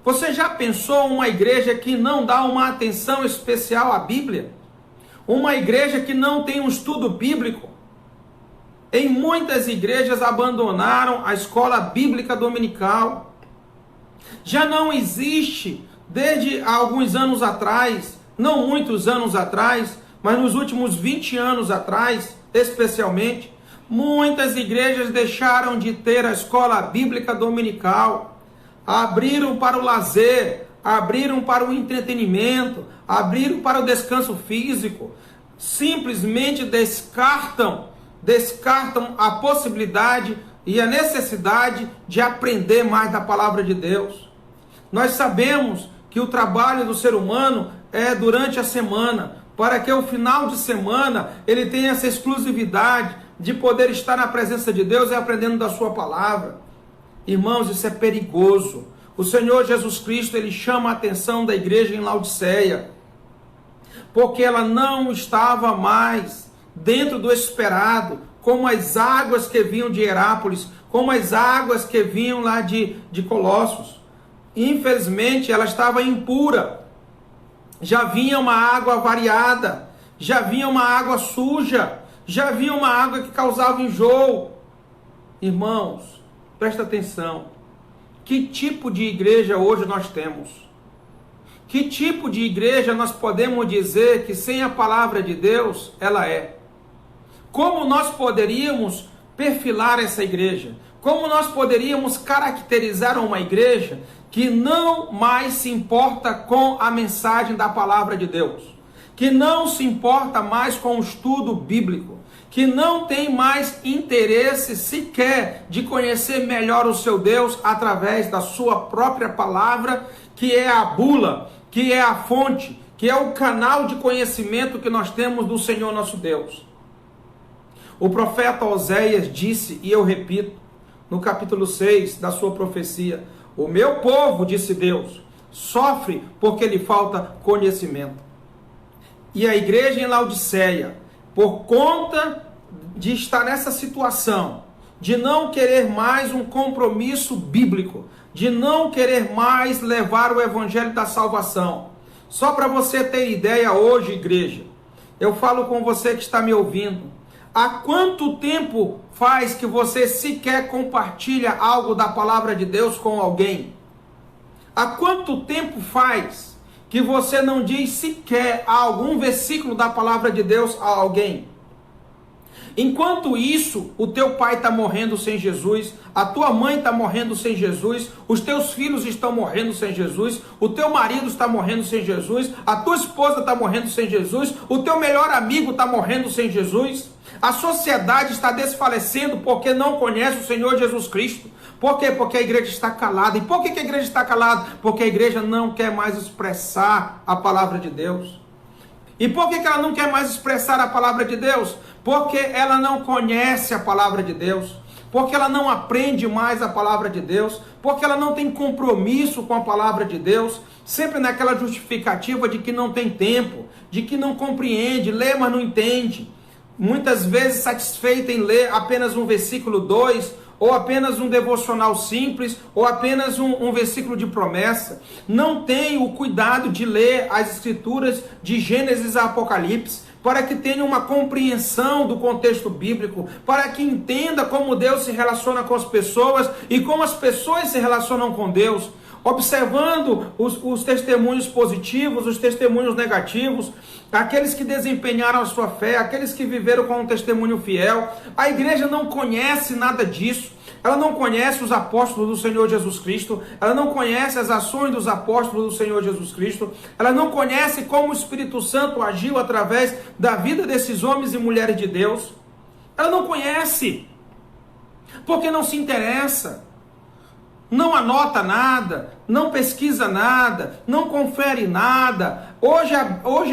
A: Você já pensou uma igreja que não dá uma atenção especial à Bíblia? Uma igreja que não tem um estudo bíblico? Em muitas igrejas abandonaram a escola bíblica dominical. Já não existe, desde alguns anos atrás, não muitos anos atrás, mas nos últimos 20 anos atrás, especialmente, muitas igrejas deixaram de ter a escola bíblica dominical, abriram para o lazer, abriram para o entretenimento, abriram para o descanso físico, simplesmente descartam a possibilidade e a necessidade de aprender mais da palavra de Deus. Nós sabemos que o trabalho do ser humano é durante a semana, para que o final de semana ele tenha essa exclusividade de poder estar na presença de Deus e aprendendo da sua palavra. Irmãos, isso é perigoso. O Senhor Jesus Cristo, ele chama a atenção da igreja em Laodiceia, porque ela não estava mais dentro do esperado, como as águas que vinham de Herápolis, como as águas que vinham lá de Colossos. Infelizmente, ela estava impura. Já vinha uma água variada, já vinha uma água suja, já vinha uma água que causava enjoo. Irmãos, presta atenção. Que tipo de igreja hoje nós temos? Que tipo de igreja nós podemos dizer que sem a palavra de Deus ela é? Como nós poderíamos perfilar essa igreja? Como nós poderíamos caracterizar uma igreja que não mais se importa com a mensagem da palavra de Deus, que não se importa mais com o estudo bíblico, que não tem mais interesse sequer de conhecer melhor o seu Deus através da sua própria palavra, que é a bula, que é a fonte, que é o canal de conhecimento que nós temos do Senhor nosso Deus. O profeta Oséias disse, e eu repito, no capítulo 6 da sua profecia: o meu povo, disse Deus, sofre porque lhe falta conhecimento. E a igreja em Laodiceia, por conta de estar nessa situação, de não querer mais um compromisso bíblico, de não querer mais levar o evangelho da salvação. Só para você ter ideia hoje, igreja, eu falo com você que está me ouvindo. Há quanto tempo faz que você sequer compartilha algo da palavra de Deus com alguém? Há quanto tempo faz que você não diz sequer algum versículo da palavra de Deus a alguém? Enquanto isso, o teu pai está morrendo sem Jesus, a tua mãe está morrendo sem Jesus, os teus filhos estão morrendo sem Jesus, o teu marido está morrendo sem Jesus, a tua esposa está morrendo sem Jesus, o teu melhor amigo está morrendo sem Jesus. A sociedade está desfalecendo porque não conhece o Senhor Jesus Cristo. Por quê? Porque a igreja está calada. E por que a igreja está calada? Porque a igreja não quer mais expressar a palavra de Deus. E por que ela não quer mais expressar a palavra de Deus? Porque ela não conhece a palavra de Deus. Porque ela não aprende mais a palavra de Deus. Porque ela não tem compromisso com a palavra de Deus. Sempre naquela justificativa de que não tem tempo, de que não compreende, lê, mas não entende. Muitas vezes satisfeita em ler apenas um versículo 2, ou apenas um devocional simples, ou apenas um versículo de promessa. Não tem o cuidado de ler as escrituras de Gênesis a Apocalipse, para que tenha uma compreensão do contexto bíblico, para que entenda como Deus se relaciona com as pessoas e como as pessoas se relacionam com Deus. Observando os testemunhos positivos, os testemunhos negativos, aqueles que desempenharam a sua fé, aqueles que viveram com um testemunho fiel. A igreja não conhece nada disso. ela não conhece os apóstolos do Senhor Jesus Cristo, ela não conhece as ações dos apóstolos do Senhor Jesus Cristo, ela não conhece como o Espírito Santo agiu através da vida desses homens e mulheres de Deus. Ela não conhece, porque não se interessa, não anota nada, não pesquisa nada, não confere nada. Hoje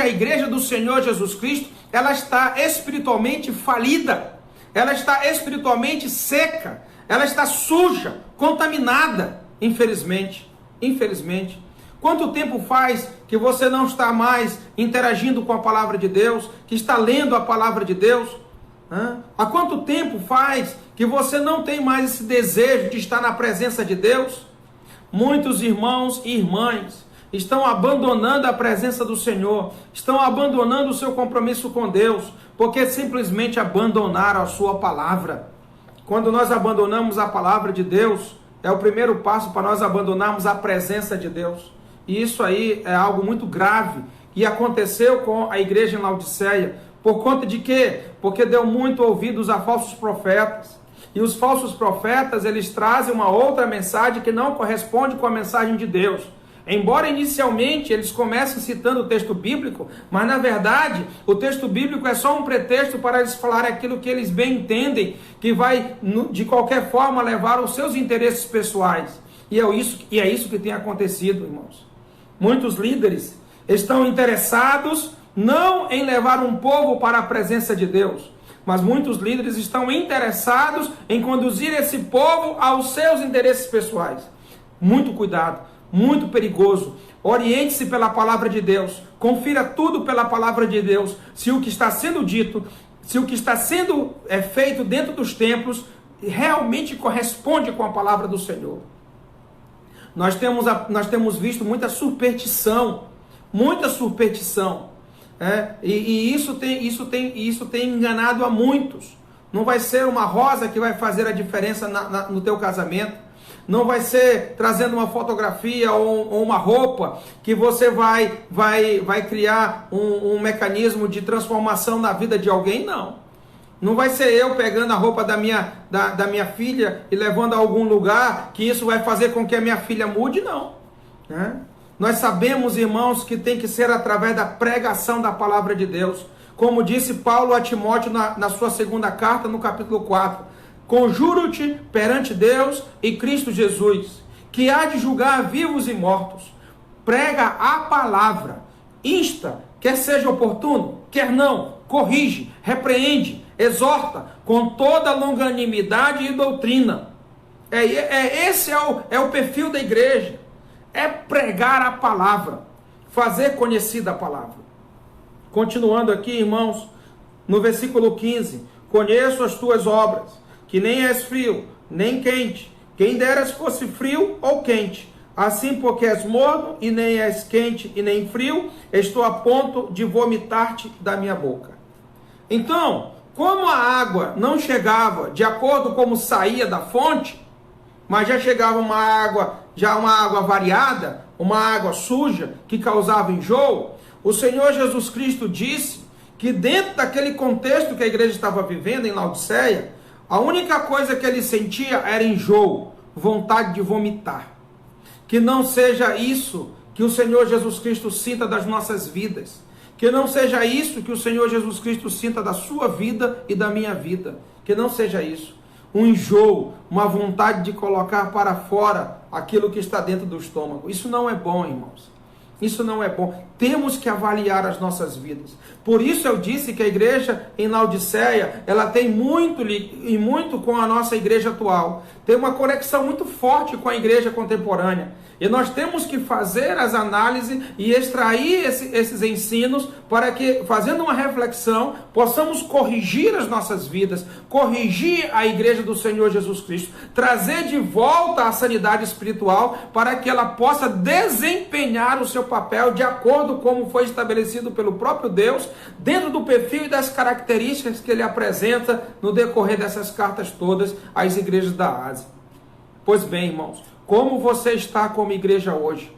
A: a igreja do Senhor Jesus Cristo, ela está espiritualmente falida, ela está espiritualmente seca, ela está suja, contaminada, infelizmente. Quanto tempo faz que você não está mais interagindo com a palavra de Deus, que está lendo a palavra de Deus? Há quanto tempo faz que você não tem mais esse desejo de estar na presença de Deus? Muitos irmãos e irmãs estão abandonando a presença do Senhor, estão abandonando o seu compromisso com Deus, porque simplesmente abandonaram a sua palavra. Quando nós abandonamos a palavra de Deus, é o primeiro passo para nós abandonarmos a presença de Deus. E isso aí é algo muito grave, e aconteceu com a igreja em Laodiceia. Por conta de quê? Porque deu muito ouvidos a falsos profetas. E os falsos profetas, eles trazem uma outra mensagem que não corresponde com a mensagem de Deus. Embora inicialmente eles comecem citando o texto bíblico, mas na verdade o texto bíblico é só um pretexto para eles falarem aquilo que eles bem entendem, que vai de qualquer forma levar os seus interesses pessoais. E é isso que tem acontecido, irmãos. Muitos líderes estão interessados não em levar um povo para a presença de Deus, mas muitos líderes estão interessados em conduzir esse povo aos seus interesses pessoais. Muito cuidado, muito perigoso. Oriente-se pela palavra de Deus, confira tudo pela palavra de Deus, se o que está sendo dito, se o que está sendo feito dentro dos templos realmente corresponde com a palavra do Senhor. Nós temos visto muita superstição, e isso tem enganado a muitos. Não vai ser uma rosa que vai fazer a diferença no teu casamento, não vai ser trazendo uma fotografia ou uma roupa que você vai criar um mecanismo de transformação na vida de alguém, não vai ser eu pegando a roupa da minha filha e levando a algum lugar que isso vai fazer com que a minha filha mude, não. Nós sabemos, irmãos, que tem que ser através da pregação da palavra de Deus. Como disse Paulo a Timóteo na sua segunda carta, no capítulo 4. Conjuro-te perante Deus e Cristo Jesus, que há de julgar vivos e mortos. Prega a palavra. Insta, quer seja oportuno, quer não. Corrige, repreende, exorta, com toda longanimidade e doutrina. Esse é o perfil da igreja. É pregar a palavra, fazer conhecida a palavra. Continuando aqui, irmãos, no versículo 15: conheço as tuas obras, que nem és frio, nem quente. Quem deras fosse frio ou quente. Assim, porque és morno, e nem és quente, e nem frio, estou a ponto de vomitar-te da minha boca. Então, como a água não chegava de acordo com como saía da fonte, mas já chegava uma água variada, uma água suja, que causava enjoo, o Senhor Jesus Cristo disse que dentro daquele contexto que a igreja estava vivendo em Laodiceia, a única coisa que ele sentia era enjoo, vontade de vomitar. Que não seja isso que o Senhor Jesus Cristo sinta das nossas vidas. Que não seja isso que o Senhor Jesus Cristo sinta da sua vida e da minha vida. Que não seja isso. Um enjoo, uma vontade de colocar para fora aquilo que está dentro do estômago. Isso não é bom, irmãos. Isso não é bom. Temos que avaliar as nossas vidas. Por isso eu disse que a igreja em Laodiceia, ela tem muito com a nossa igreja atual. Tem uma conexão muito forte com a igreja contemporânea. E nós temos que fazer as análises e extrair esses ensinos para que, fazendo uma reflexão, possamos corrigir as nossas vidas, corrigir a igreja do Senhor Jesus Cristo, trazer de volta a sanidade espiritual para que ela possa desempenhar o seu papel de acordo com como foi estabelecido pelo próprio Deus, dentro do perfil e das características que ele apresenta no decorrer dessas cartas todas às igrejas da Ásia. Pois bem, irmãos, como você está como igreja hoje?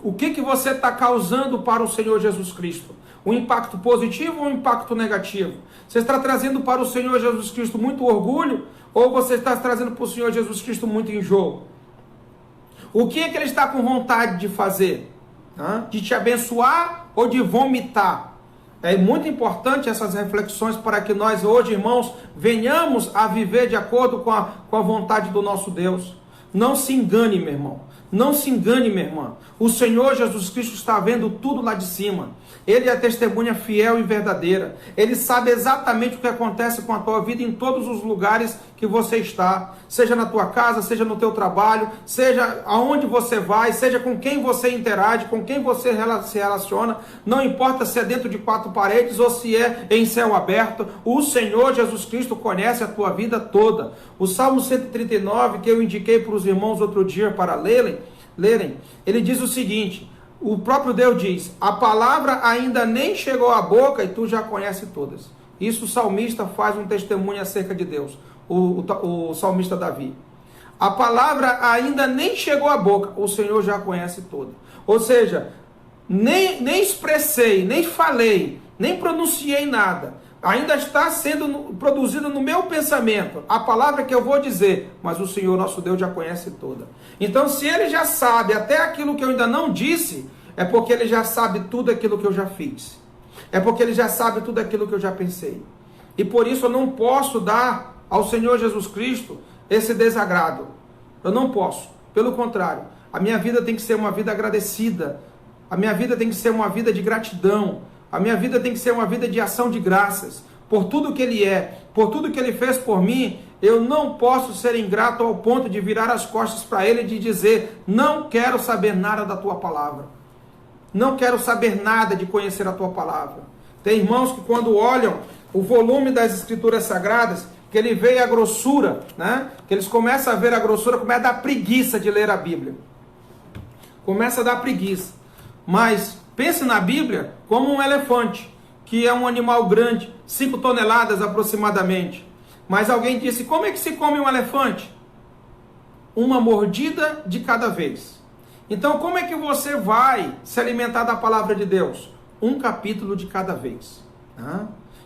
A: O que você está causando para o Senhor Jesus Cristo? Um impacto positivo ou um impacto negativo? Você está trazendo para o Senhor Jesus Cristo muito orgulho Ou você está trazendo para o Senhor Jesus Cristo muito enjoo? O que é que Ele está com vontade de fazer? De te abençoar ou de vomitar? É muito importante essas reflexões para que nós hoje, irmãos, venhamos a viver de acordo com a vontade do nosso Deus. Não se engane, meu irmão. Não se engane, minha irmã. O Senhor Jesus Cristo está vendo tudo lá de cima. Ele é a testemunha fiel e verdadeira. Ele sabe exatamente o que acontece com a tua vida em todos os lugares que você está. Seja na tua casa, seja no teu trabalho, seja aonde você vai, seja com quem você interage, com quem você se relaciona. Não importa se é dentro de quatro paredes ou se é em céu aberto. O Senhor Jesus Cristo conhece a tua vida toda. O Salmo 139, que eu indiquei para os irmãos outro dia para lerem, ele diz o seguinte: o próprio Deus diz, a palavra ainda nem chegou à boca e tu já conhece todas. Isso o salmista faz um testemunho acerca de Deus, o salmista Davi. A palavra ainda nem chegou à boca, o Senhor já conhece toda. Ou seja, nem expressei, nem falei, nem pronunciei nada. Ainda está sendo produzida no meu pensamento a palavra que eu vou dizer, mas o Senhor nosso Deus já conhece toda. Então, se Ele já sabe até aquilo que eu ainda não disse, é porque Ele já sabe tudo aquilo que eu já fiz. É porque Ele já sabe tudo aquilo que eu já pensei. E por isso eu não posso dar ao Senhor Jesus Cristo esse desagrado. Eu não posso. Pelo contrário, a minha vida tem que ser uma vida agradecida. A minha vida tem que ser uma vida de gratidão. A minha vida tem que ser uma vida de ação de graças. Por tudo que Ele é, por tudo que Ele fez por mim, eu não posso ser ingrato ao ponto de virar as costas para Ele e de dizer, não quero saber nada da Tua palavra. Não quero saber nada de conhecer a Tua palavra. Tem irmãos que quando olham o volume das Escrituras Sagradas, que ele vê a grossura, né? Que eles começam a ver a grossura, começa a dar preguiça de ler a Bíblia. Começa a dar preguiça. Mas pense na Bíblia como um elefante, que é um animal grande, 5 toneladas aproximadamente. Mas alguém disse, como é que se come um elefante? Uma mordida de cada vez. Então, como é que você vai se alimentar da palavra de Deus? Um capítulo de cada vez.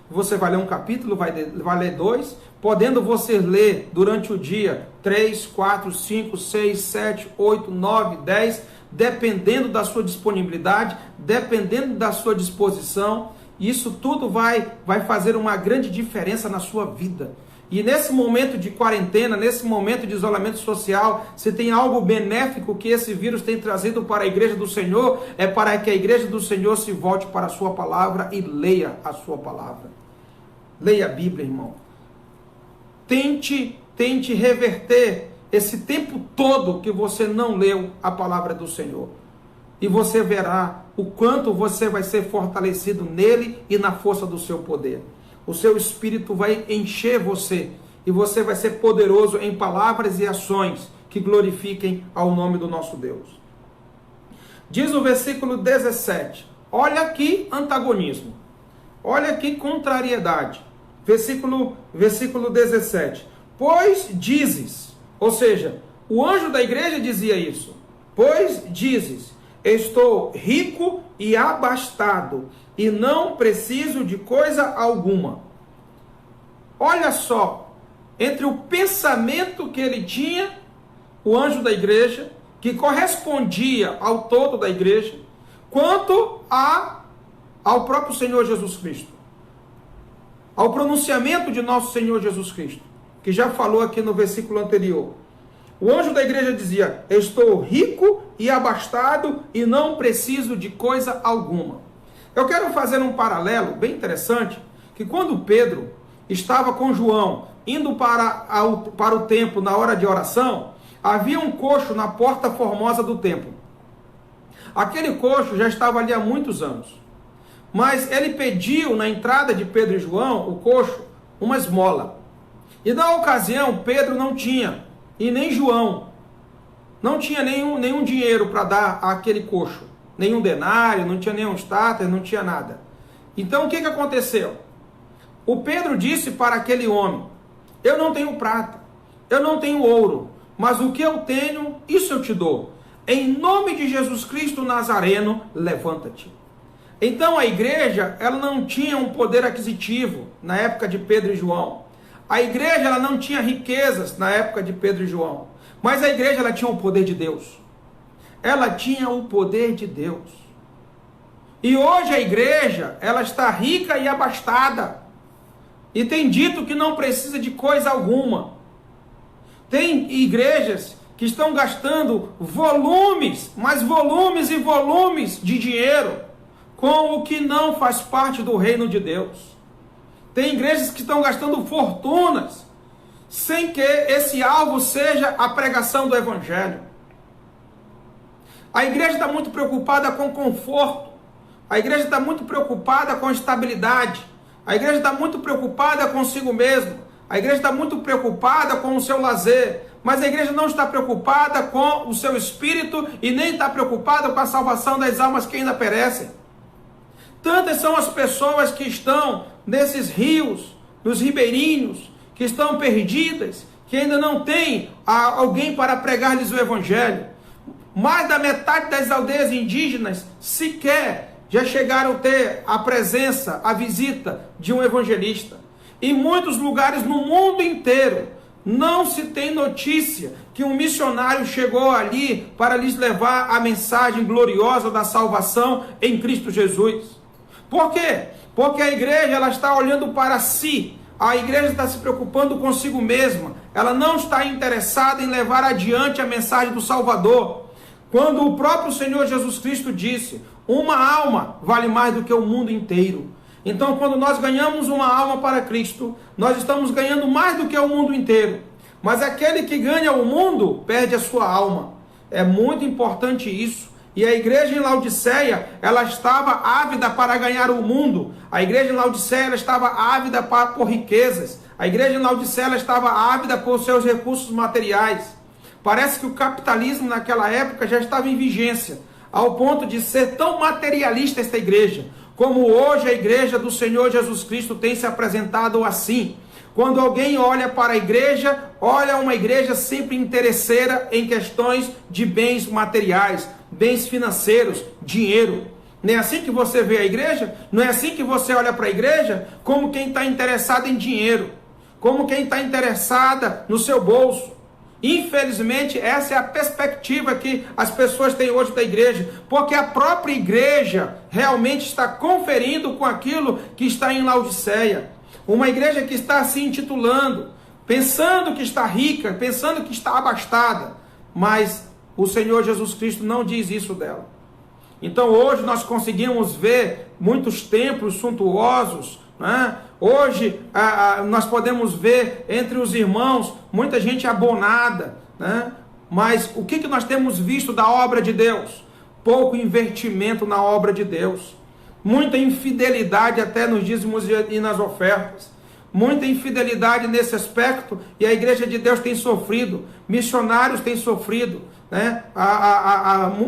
A: Você vai ler um capítulo, vai ler 2, podendo você ler durante o dia 3, 4, 5, 6, 7, 8, 9, 10, dependendo da sua disponibilidade, dependendo da sua disposição. Isso tudo vai fazer uma grande diferença na sua vida. E nesse momento de quarentena, nesse momento de isolamento social, se tem algo benéfico que esse vírus tem trazido para a igreja do Senhor, é para que a igreja do Senhor se volte para a sua palavra e leia a sua palavra. Leia a Bíblia, irmão. Tente reverter esse tempo todo que você não leu a palavra do Senhor. E você verá o quanto você vai ser fortalecido nele e na força do seu poder. O seu espírito vai encher você e você vai ser poderoso em palavras e ações que glorifiquem ao nome do nosso Deus. Diz o versículo 17, olha que antagonismo, olha que contrariedade. Versículo 17, pois dizes, ou seja, o anjo da igreja dizia isso, pois dizes, estou rico e abastado, e não preciso de coisa alguma. Olha só, entre o pensamento que ele tinha, o anjo da igreja, que correspondia ao todo da igreja, quanto ao próprio Senhor Jesus Cristo. Ao pronunciamento de nosso Senhor Jesus Cristo, que já falou aqui no versículo anterior. O anjo da igreja dizia, estou rico e abastado e não preciso de coisa alguma. Eu quero fazer um paralelo bem interessante, que quando Pedro estava com João, indo para o templo na hora de oração, havia um coxo na porta formosa do templo. Aquele coxo já estava ali há muitos anos, mas ele pediu na entrada de Pedro e João, o coxo, uma esmola. E na ocasião, Pedro não tinha, e nem João, não tinha nenhum dinheiro para dar àquele coxo. Nenhum denário, não tinha nenhum starter, não tinha nada. Então o que aconteceu? O Pedro disse para aquele homem, eu não tenho prata, eu não tenho ouro, mas o que eu tenho, isso eu te dou. Em nome de Jesus Cristo Nazareno, levanta-te. Então a igreja, ela não tinha um poder aquisitivo na época de Pedro e João. A igreja ela não tinha riquezas na época de Pedro e João, mas a igreja ela tinha o poder de Deus. Ela tinha o poder de Deus. E hoje a igreja ela está rica e abastada. E tem dito que não precisa de coisa alguma. Tem igrejas que estão gastando volumes, mas volumes e volumes de dinheiro com o que não faz parte do reino de Deus. Tem igrejas que estão gastando fortunas sem que esse alvo seja a pregação do evangelho. A igreja está muito preocupada com conforto. A igreja está muito preocupada com estabilidade. A igreja está muito preocupada consigo mesma. A igreja está muito preocupada com o seu lazer. Mas a igreja não está preocupada com o seu espírito e nem está preocupada com a salvação das almas que ainda perecem. Tantas são as pessoas que estão nesses rios, nos ribeirinhos, que estão perdidas, que ainda não têm alguém para pregar-lhes o evangelho. Mais da metade das aldeias indígenas sequer já chegaram a ter a presença, a visita de um evangelista. Em muitos lugares no mundo inteiro, não se tem notícia que um missionário chegou ali para lhes levar a mensagem gloriosa da salvação em Cristo Jesus. Por quê? Porque a igreja ela está olhando para si. A igreja está se preocupando consigo mesma. Ela não está interessada em levar adiante a mensagem do Salvador. Quando o próprio Senhor Jesus Cristo disse: uma alma vale mais do que o mundo inteiro. Então, quando nós ganhamos uma alma para Cristo, nós estamos ganhando mais do que o mundo inteiro. Mas aquele que ganha o mundo, perde a sua alma. É muito importante isso. E a igreja em Laodiceia, ela estava ávida para ganhar o mundo. A igreja em Laodiceia, ela estava ávida por riquezas. A igreja em Laodiceia, ela estava ávida por seus recursos materiais. Parece que o capitalismo naquela época já estava em vigência, ao ponto de ser tão materialista esta igreja, como hoje a igreja do Senhor Jesus Cristo tem se apresentado assim. Quando alguém olha para a igreja, olha uma igreja sempre interesseira em questões de bens materiais, bens financeiros, dinheiro. Não é assim que você vê a igreja? Não é assim que você olha para a igreja? Como quem está interessado em dinheiro, como quem está interessada no seu bolso. Infelizmente, essa é a perspectiva que as pessoas têm hoje da igreja, porque a própria igreja realmente está conferindo com aquilo que está em Laodiceia. Uma igreja que está se intitulando, pensando que está rica, pensando que está abastada, mas o Senhor Jesus Cristo não diz isso dela. Então hoje nós conseguimos ver muitos templos suntuosos, né? Hoje nós podemos ver entre os irmãos muita gente abonada, né? Mas o que nós temos visto da obra de Deus? Pouco investimento na obra de Deus, muita infidelidade até nos dízimos e nas ofertas, muita infidelidade nesse aspecto, e a igreja de Deus tem sofrido, missionários têm sofrido, né?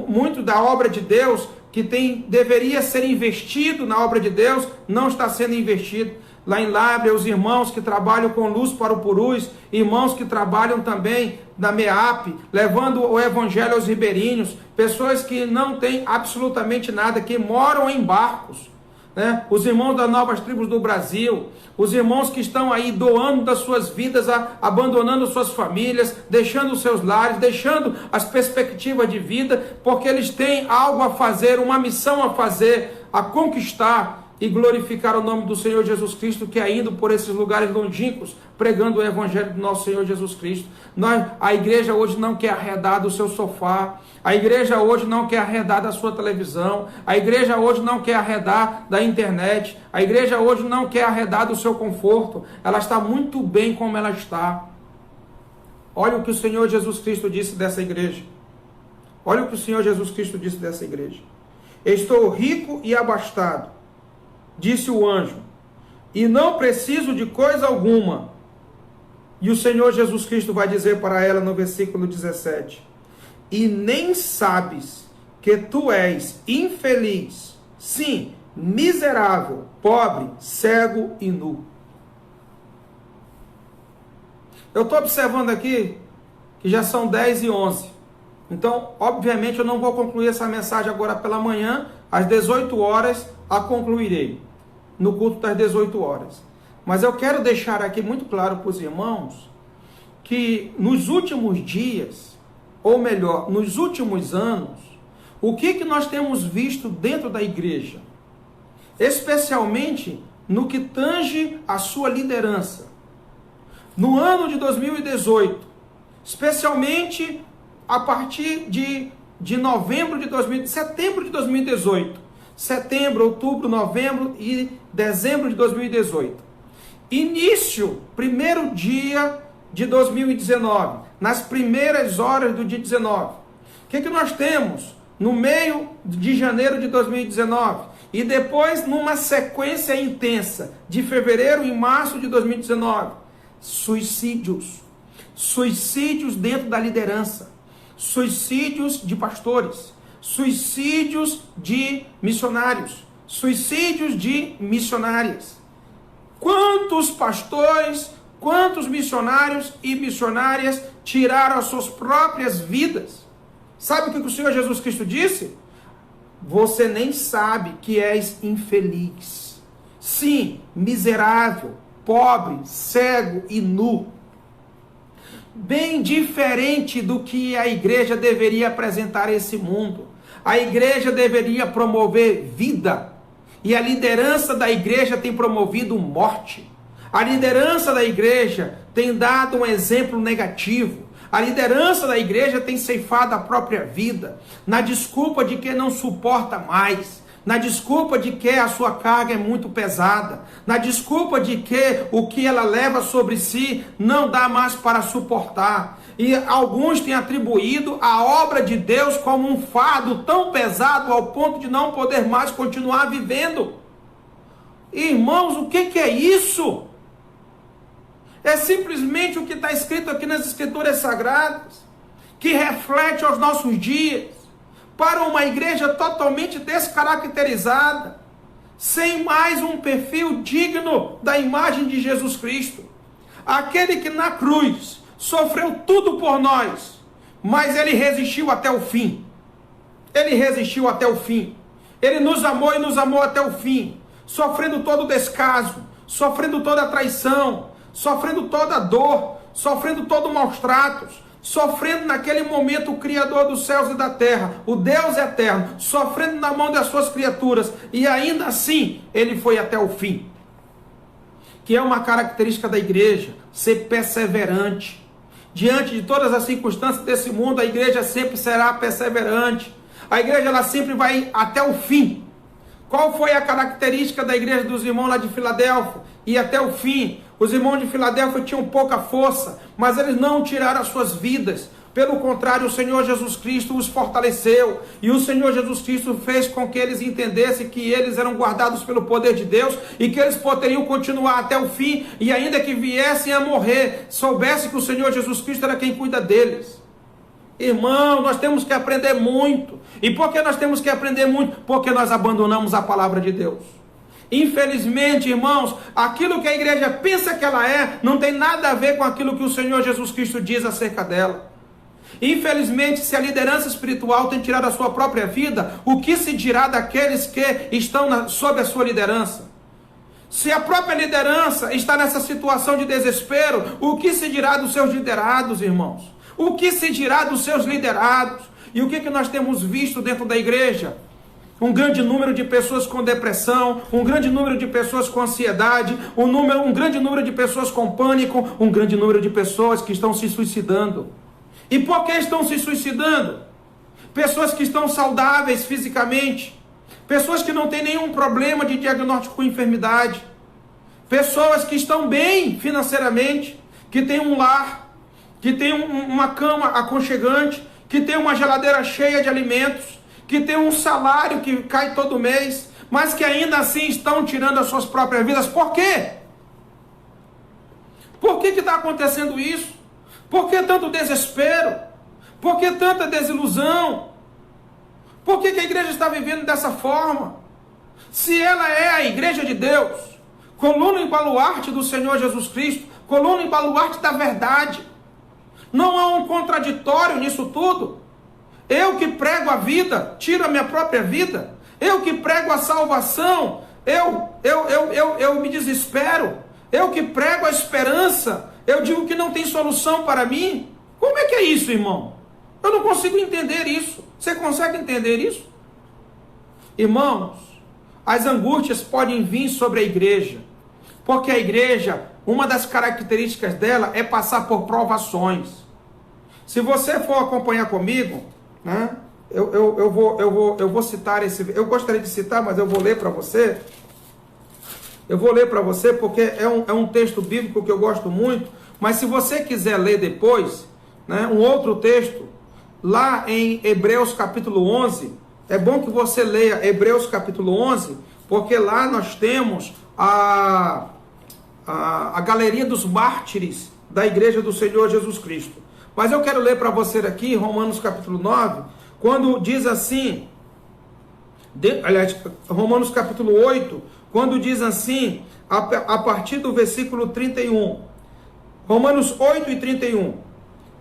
A: Muito da obra de Deus que deveria ser investido na obra de Deus, não está sendo investido. Lá em Lábrea, os irmãos que trabalham com Luz para o Purus, irmãos que trabalham também na MEAP, levando o evangelho aos ribeirinhos, pessoas que não têm absolutamente nada, que moram em barcos, né? Os irmãos das Novas Tribos do Brasil, os irmãos que estão aí doando das suas vidas, abandonando suas famílias, deixando os seus lares, deixando as perspectivas de vida, porque eles têm algo a fazer, uma missão a fazer, a conquistar e glorificar o nome do Senhor Jesus Cristo, que é indo por esses lugares longínquos, pregando o evangelho do nosso Senhor Jesus Cristo. A igreja hoje não quer arredar do seu sofá, a igreja hoje não quer arredar da sua televisão, a igreja hoje não quer arredar da internet, a igreja hoje não quer arredar do seu conforto, ela está muito bem como ela está. Olha o que o Senhor Jesus Cristo disse dessa igreja. Olha o que o Senhor Jesus Cristo disse dessa igreja. Estou rico e abastado, disse o anjo, e não preciso de coisa alguma. E o Senhor Jesus Cristo vai dizer para ela no versículo 17, e nem sabes que tu és infeliz, sim, miserável, pobre, cego e nu. Eu estou observando aqui que já são 10h11. Então, obviamente, eu não vou concluir essa mensagem agora pela manhã. Às 18 horas, a concluirei, no culto das 18 horas. Mas eu quero deixar aqui muito claro para os irmãos que nos últimos dias, ou melhor, nos últimos anos, o que nós temos visto dentro da igreja? Especialmente no que tange a sua liderança. No ano de 2018, especialmente a partir de setembro de 2018, setembro, outubro, novembro e dezembro de 2018. Início, primeiro dia de 2019, nas primeiras horas do dia 19. O que nós temos no meio de janeiro de 2019? E depois, numa sequência intensa, de fevereiro e março de 2019, suicídios. Suicídios dentro da liderança. Suicídios de pastores. Suicídios de missionários. Suicídios de missionárias. Quantos pastores, quantos missionários e missionárias tiraram as suas próprias vidas? Sabe o que o Senhor Jesus Cristo disse? Você nem sabe que és infeliz. Sim, miserável, pobre, cego e nu. Bem diferente do que a igreja deveria apresentar a esse mundo. A igreja deveria promover vida. E a liderança da igreja tem promovido morte. A liderança da igreja tem dado um exemplo negativo. A liderança da igreja tem ceifado a própria vida, na desculpa de que não suporta mais, na desculpa de que a sua carga é muito pesada, na desculpa de que o que ela leva sobre si não dá mais para suportar. E alguns têm atribuído a obra de Deus como um fardo tão pesado ao ponto de não poder mais continuar vivendo. Irmãos, o que é isso? É simplesmente o que está escrito aqui nas Escrituras Sagradas, que reflete aos nossos dias, para uma igreja totalmente descaracterizada, sem mais um perfil digno da imagem de Jesus Cristo. Aquele que na cruz sofreu tudo por nós, mas ele resistiu até o fim. Ele resistiu até o fim. Ele nos amou e nos amou até o fim, sofrendo todo o descaso, sofrendo toda a traição, sofrendo toda a dor, sofrendo todo maus tratos, sofrendo naquele momento o Criador dos céus e da terra, o Deus eterno, sofrendo na mão das suas criaturas, e ainda assim ele foi até o fim. Que é uma característica da igreja, ser perseverante. Diante de todas as circunstâncias desse mundo, a igreja sempre será perseverante. A igreja ela sempre vai até o fim. Qual foi a característica da igreja dos irmãos lá de Filadélfia? E até o fim. Os irmãos de Filadélfia tinham pouca força, mas eles não tiraram as suas vidas. Pelo contrário, o Senhor Jesus Cristo os fortaleceu. E o Senhor Jesus Cristo fez com que eles entendessem que eles eram guardados pelo poder de Deus e que eles poderiam continuar até o fim. E ainda que viessem a morrer, soubessem que o Senhor Jesus Cristo era quem cuida deles. Irmão, nós temos que aprender muito. E por que nós temos que aprender muito? Porque nós abandonamos a palavra de Deus. Infelizmente, irmãos, aquilo que a igreja pensa que ela é, não tem nada a ver com aquilo que o Senhor Jesus Cristo diz acerca dela. Infelizmente, se a liderança espiritual tem tirado a sua própria vida, o que se dirá daqueles que estão sob a sua liderança? Se a própria liderança está nessa situação de desespero, o que se dirá dos seus liderados, irmãos? O que se dirá dos seus liderados? E o que nós temos visto dentro da igreja? Um grande número de pessoas com depressão, um grande número de pessoas com ansiedade, um grande número de pessoas com pânico, um grande número de pessoas que estão se suicidando. E por que estão se suicidando? Pessoas que estão saudáveis fisicamente, pessoas que não têm nenhum problema de diagnóstico com enfermidade, pessoas que estão bem financeiramente, que têm um lar, que têm uma cama aconchegante, que têm uma geladeira cheia de alimentos, que tem um salário que cai todo mês, mas que ainda assim estão tirando as suas próprias vidas. Por quê? Por que está acontecendo isso? Por que tanto desespero? Por que tanta desilusão? Por que a igreja está vivendo dessa forma? Se ela é a igreja de Deus, coluna e baluarte do Senhor Jesus Cristo, coluna e baluarte da verdade, não há um contraditório nisso tudo. Eu que prego a vida, tiro a minha própria vida. Eu que prego a salvação, eu me desespero. Eu que prego a esperança, eu digo que não tem solução para mim? Como é que é isso, irmão? Eu não consigo entender isso. Você consegue entender isso? Irmãos, as angústias podem vir sobre a igreja, porque a igreja, uma das características dela é passar por provações. Se você for acompanhar comigo, né, eu vou citar esse, eu gostaria de citar, mas eu vou ler para você. Eu vou ler para você porque é um texto bíblico que eu gosto muito, mas se você quiser ler depois, né, um outro texto, lá em Hebreus capítulo 11, é bom que você leia Hebreus capítulo 11, porque lá nós temos a galeria dos mártires da igreja do Senhor Jesus Cristo. Mas eu quero ler para você aqui, Romanos capítulo 9, quando diz assim, aliás, Romanos capítulo 8, quando diz assim, a partir do versículo 31, Romanos 8 e 31,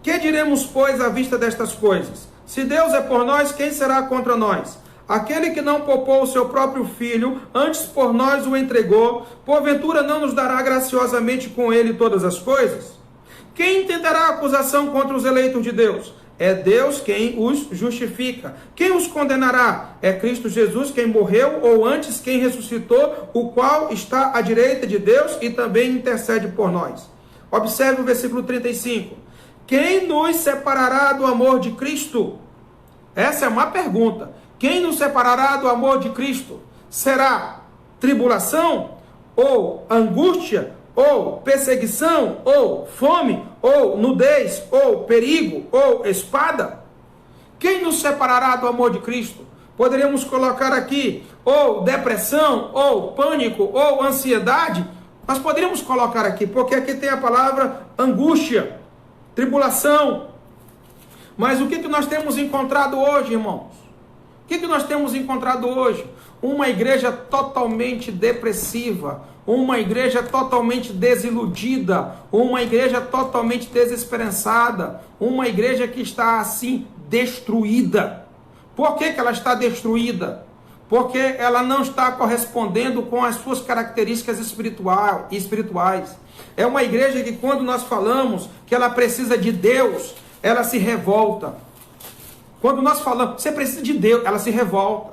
A: que diremos, pois, à vista destas coisas? Se Deus é por nós, quem será contra nós? Aquele que não poupou o seu próprio filho, antes por nós o entregou, porventura não nos dará graciosamente com ele todas as coisas? Quem intentará acusação contra os eleitos de Deus? É Deus quem os justifica. Quem os condenará? É Cristo Jesus quem morreu, ou antes quem ressuscitou, o qual está à direita de Deus e também intercede por nós. Observe o versículo 35. Quem nos separará do amor de Cristo? Essa é uma pergunta. Quem nos separará do amor de Cristo? Será tribulação? Ou angústia? Ou perseguição? Ou fome? Ou nudez? Ou perigo? Ou espada? Quem nos separará do amor de Cristo? Poderíamos colocar aqui ou depressão, ou pânico, ou ansiedade. Nós poderíamos colocar aqui, porque aqui tem a palavra angústia, tribulação. Mas o que nós temos encontrado hoje, irmãos? O que nós temos encontrado hoje? Uma igreja totalmente depressiva, uma igreja totalmente desiludida, uma igreja totalmente desesperançada, uma igreja que está assim destruída. Por que ela está destruída? Porque ela não está correspondendo com as suas características espirituais. É uma igreja que, quando nós falamos que ela precisa de Deus, ela se revolta. Quando nós falamos, você precisa de Deus, ela se revolta.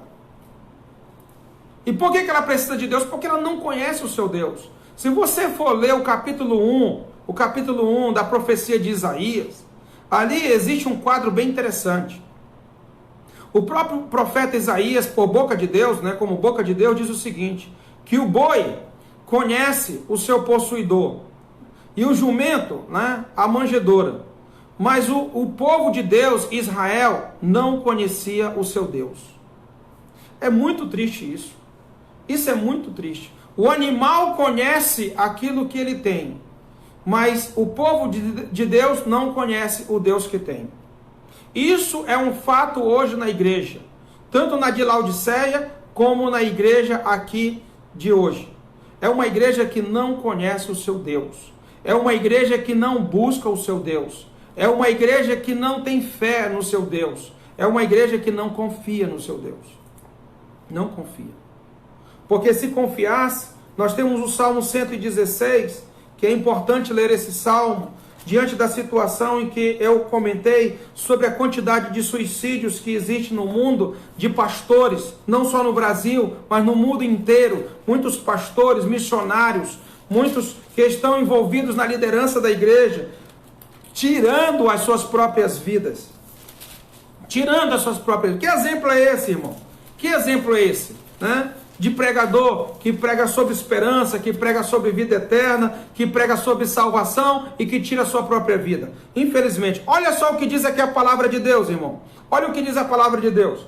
A: E por que ela precisa de Deus? Porque ela não conhece o seu Deus. Se você for ler o capítulo 1 da profecia de Isaías, ali existe um quadro bem interessante. O próprio profeta Isaías, por boca de Deus, né, como boca de Deus, diz o seguinte, que o boi conhece o seu possuidor, e o jumento, né, a manjedoura. Mas o povo de Deus, Israel, não conhecia o seu Deus. É muito triste isso. Isso é muito triste. O animal conhece aquilo que ele tem, mas o povo de Deus não conhece o Deus que tem. Isso é um fato hoje na igreja, tanto na de Laodiceia, como na igreja aqui de hoje. É uma igreja que não conhece o seu Deus. É uma igreja que não busca o seu Deus. É uma igreja que não tem fé no seu Deus. É uma igreja que não confia no seu Deus. Não confia. Porque se confiasse, nós temos o Salmo 116, que é importante ler esse salmo, diante da situação em que eu comentei sobre a quantidade de suicídios que existe no mundo, de pastores, não só no Brasil, mas no mundo inteiro. Muitos pastores, missionários, muitos que estão envolvidos na liderança da igreja, tirando as suas próprias vidas. Tirando as suas próprias vidas. Que exemplo é esse, irmão? Que exemplo é esse? Né? De pregador que prega sobre esperança, que prega sobre vida eterna, que prega sobre salvação e que tira a sua própria vida. Infelizmente, olha só o que diz aqui a palavra de Deus, irmão. Olha o que diz a palavra de Deus.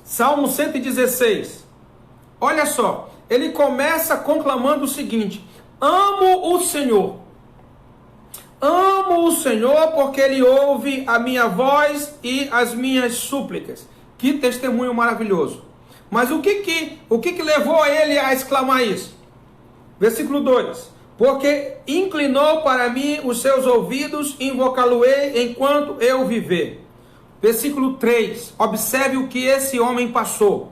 A: Salmo 116. Olha só, ele começa conclamando o seguinte: amo o Senhor. Amo o Senhor porque Ele ouve a minha voz e as minhas súplicas. Que testemunho maravilhoso. Mas o que levou ele a exclamar isso? Versículo 2. Porque inclinou para mim os seus ouvidos, invocá-lo-ei enquanto eu viver. Versículo 3. Observe o que esse homem passou.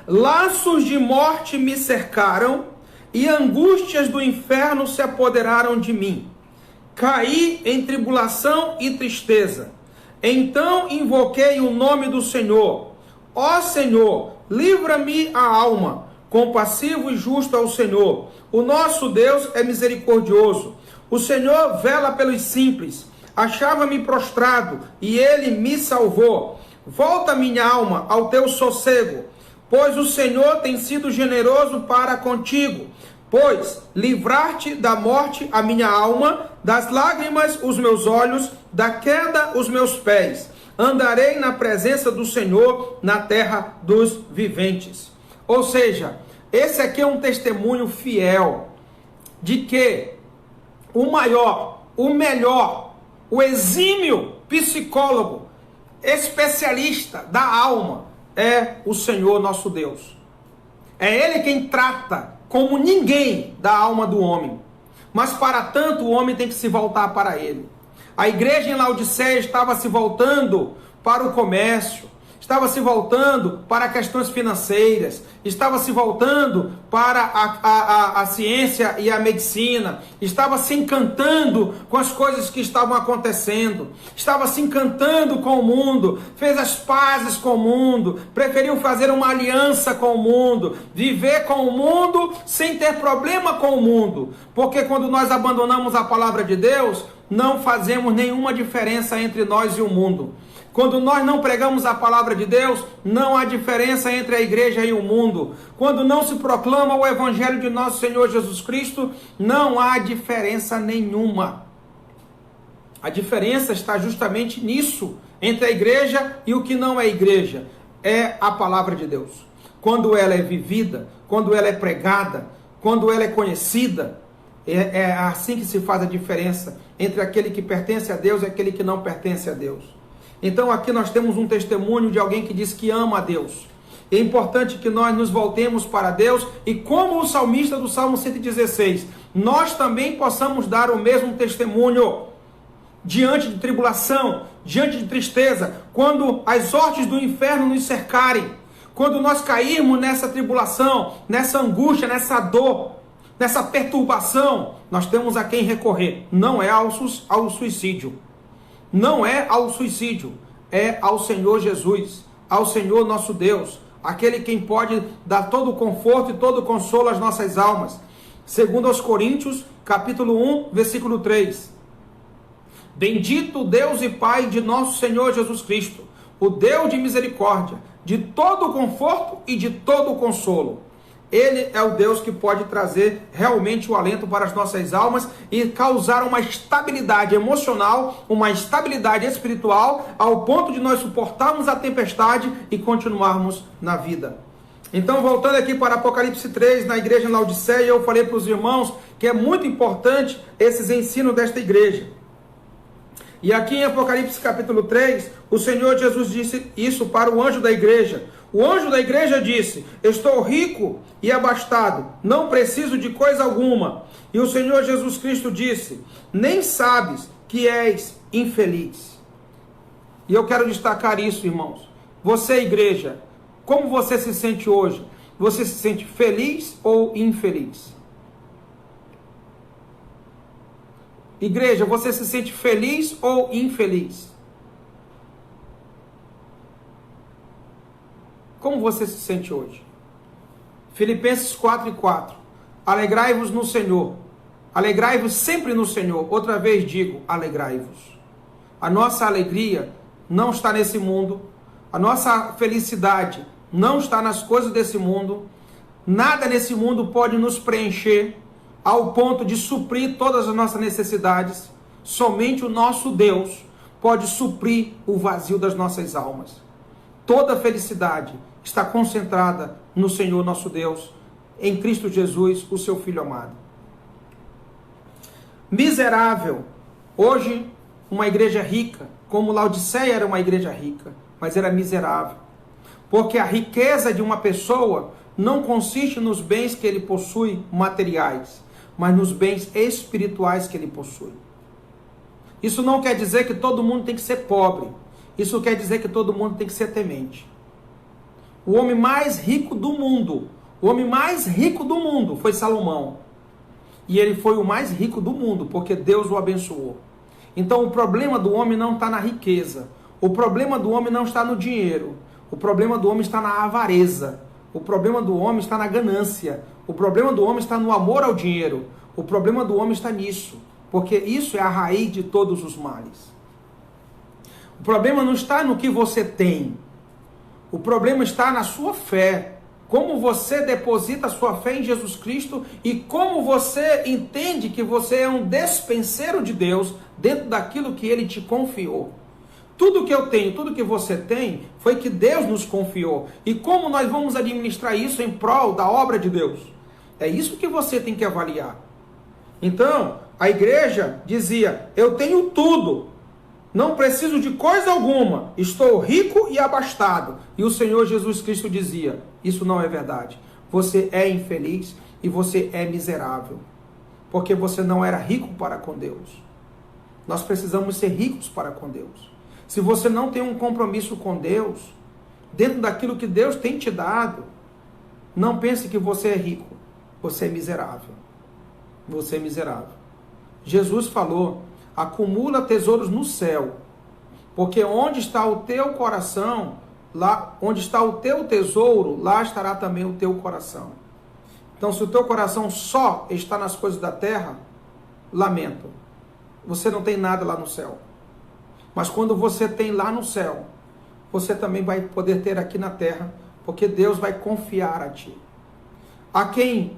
A: Laços de morte me cercaram e angústias do inferno se apoderaram de mim. Caí em tribulação e tristeza. Então invoquei o nome do Senhor. Ó Senhor, livra-me a alma. Compassivo e justo é o Senhor. O nosso Deus é misericordioso. O Senhor vela pelos simples. Achava-me prostrado e ele me salvou. Volta minha alma ao teu sossego, pois o Senhor tem sido generoso para contigo. Pois livrar-te da morte a minha alma, das lágrimas os meus olhos, da queda os meus pés. Andarei na presença do Senhor na terra dos viventes. Ou seja, esse aqui é um testemunho fiel de que o maior, o melhor, o exímio psicólogo, especialista da alma é o Senhor nosso Deus. É Ele quem trata como ninguém da alma do homem. Mas para tanto o homem tem que se voltar para Ele. A igreja em Laodiceia estava se voltando para o comércio, estava se voltando para questões financeiras, estava se voltando para a ciência e a medicina, estava se encantando com as coisas que estavam acontecendo, estava se encantando com o mundo, fez as pazes com o mundo, preferiu fazer uma aliança com o mundo, viver com o mundo sem ter problema com o mundo, porque quando nós abandonamos a palavra de Deus, não fazemos nenhuma diferença entre nós e o mundo. Quando nós não pregamos a palavra de Deus, não há diferença entre a igreja e o mundo. Quando não se proclama o evangelho de nosso Senhor Jesus Cristo, não há diferença nenhuma. A diferença está justamente nisso, entre a igreja e o que não é igreja. É a palavra de Deus. Quando ela é vivida, quando ela é pregada, quando ela é conhecida, é assim que se faz a diferença entre aquele que pertence a Deus e aquele que não pertence a Deus. Então aqui nós temos um testemunho de alguém que diz que ama a Deus. É importante que nós nos voltemos para Deus e, como o salmista do Salmo 116, nós também possamos dar o mesmo testemunho diante de tribulação, diante de tristeza, quando as hortes do inferno nos cercarem, quando nós cairmos nessa tribulação, nessa angústia, nessa dor, nessa perturbação, nós temos a quem recorrer. Não é ao suicídio. Não é ao suicídio, é ao Senhor Jesus, ao Senhor nosso Deus, aquele quem pode dar todo o conforto e todo o consolo às nossas almas. Segundo aos Coríntios, capítulo 1, versículo 3. Bendito Deus e Pai de nosso Senhor Jesus Cristo, o Deus de misericórdia, de todo o conforto e de todo o consolo. Ele é o Deus que pode trazer realmente o alento para as nossas almas e causar uma estabilidade emocional, uma estabilidade espiritual, ao ponto de nós suportarmos a tempestade e continuarmos na vida. Então, voltando aqui para Apocalipse 3, na igreja em Laodiceia, eu falei para os irmãos que é muito importante esses ensinos desta igreja. E aqui em Apocalipse capítulo 3, o Senhor Jesus disse isso para o anjo da igreja. O anjo da igreja disse: estou rico e abastado, não preciso de coisa alguma. E o Senhor Jesus Cristo disse: nem sabes que és infeliz. E eu quero destacar isso, irmãos. Você, igreja, como você se sente hoje? Você se sente feliz ou infeliz? Igreja, você se sente feliz ou infeliz? Como você se sente hoje? Filipenses 4:4. Alegrai-vos no Senhor. Alegrai-vos sempre no Senhor. Outra vez digo, alegrai-vos. A nossa alegria não está nesse mundo. A nossa felicidade não está nas coisas desse mundo. Nada nesse mundo pode nos preencher ao ponto de suprir todas as nossas necessidades. Somente o nosso Deus pode suprir o vazio das nossas almas. Toda a felicidade está concentrada no Senhor nosso Deus, em Cristo Jesus, o seu Filho amado. Miserável. Hoje, uma igreja rica, como Laodiceia era uma igreja rica, mas era miserável. Porque a riqueza de uma pessoa não consiste nos bens que ele possui materiais, mas nos bens espirituais que ele possui. Isso não quer dizer que todo mundo tem que ser pobre. Isso quer dizer que todo mundo tem que ser temente. O homem mais rico do mundo. O homem mais rico do mundo foi Salomão. E ele foi o mais rico do mundo, porque Deus o abençoou. Então o problema do homem não está na riqueza. O problema do homem não está no dinheiro. O problema do homem está na avareza. O problema do homem está na ganância. O problema do homem está no amor ao dinheiro. O problema do homem está nisso. Porque isso é a raiz de todos os males. O problema não está no que você tem. O problema está na sua fé. Como você deposita a sua fé em Jesus Cristo e como você entende que você é um despenseiro de Deus dentro daquilo que Ele te confiou. Tudo que eu tenho, tudo que você tem, foi que Deus nos confiou. E como nós vamos administrar isso em prol da obra de Deus? É isso que você tem que avaliar. Então, a igreja dizia, eu tenho tudo, não preciso de coisa alguma, estou rico e abastado. E o Senhor Jesus Cristo dizia, isso não é verdade. Você é infeliz e você é miserável, porque você não era rico para com Deus. Nós precisamos ser ricos para com Deus. Se você não tem um compromisso com Deus, dentro daquilo que Deus tem te dado, não pense que você é rico. Você é miserável. Você é miserável. Jesus falou, acumula tesouros no céu, porque onde está o teu coração, lá onde está o teu tesouro, lá estará também o teu coração. Então, se o teu coração só está nas coisas da terra, lamento. Você não tem nada lá no céu. Mas quando você tem lá no céu, você também vai poder ter aqui na terra, porque Deus vai confiar a ti. A quem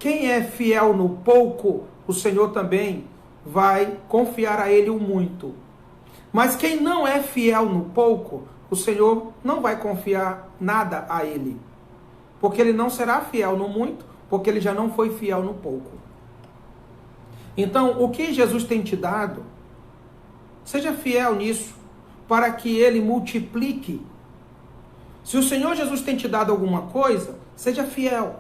A: é fiel no pouco, o Senhor também vai confiar a ele o muito. Mas quem não é fiel no pouco, o Senhor não vai confiar nada a ele. Porque ele não será fiel no muito, porque ele já não foi fiel no pouco. Então, o que Jesus tem te dado, seja fiel nisso, para que ele multiplique. Se o Senhor Jesus tem te dado alguma coisa, seja fiel.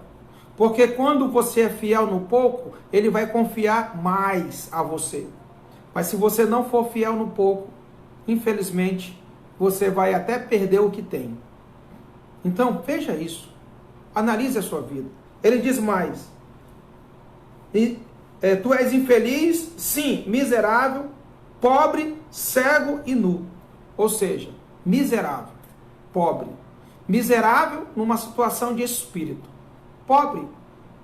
A: Porque quando você é fiel no pouco, ele vai confiar mais a você. Mas se você não for fiel no pouco, infelizmente, você vai até perder o que tem. Então, veja isso. Analise a sua vida. Ele diz mais. Tu és infeliz, sim, miserável, pobre, cego e nu. Ou seja, miserável, pobre. Miserável numa situação de espírito. Pobre,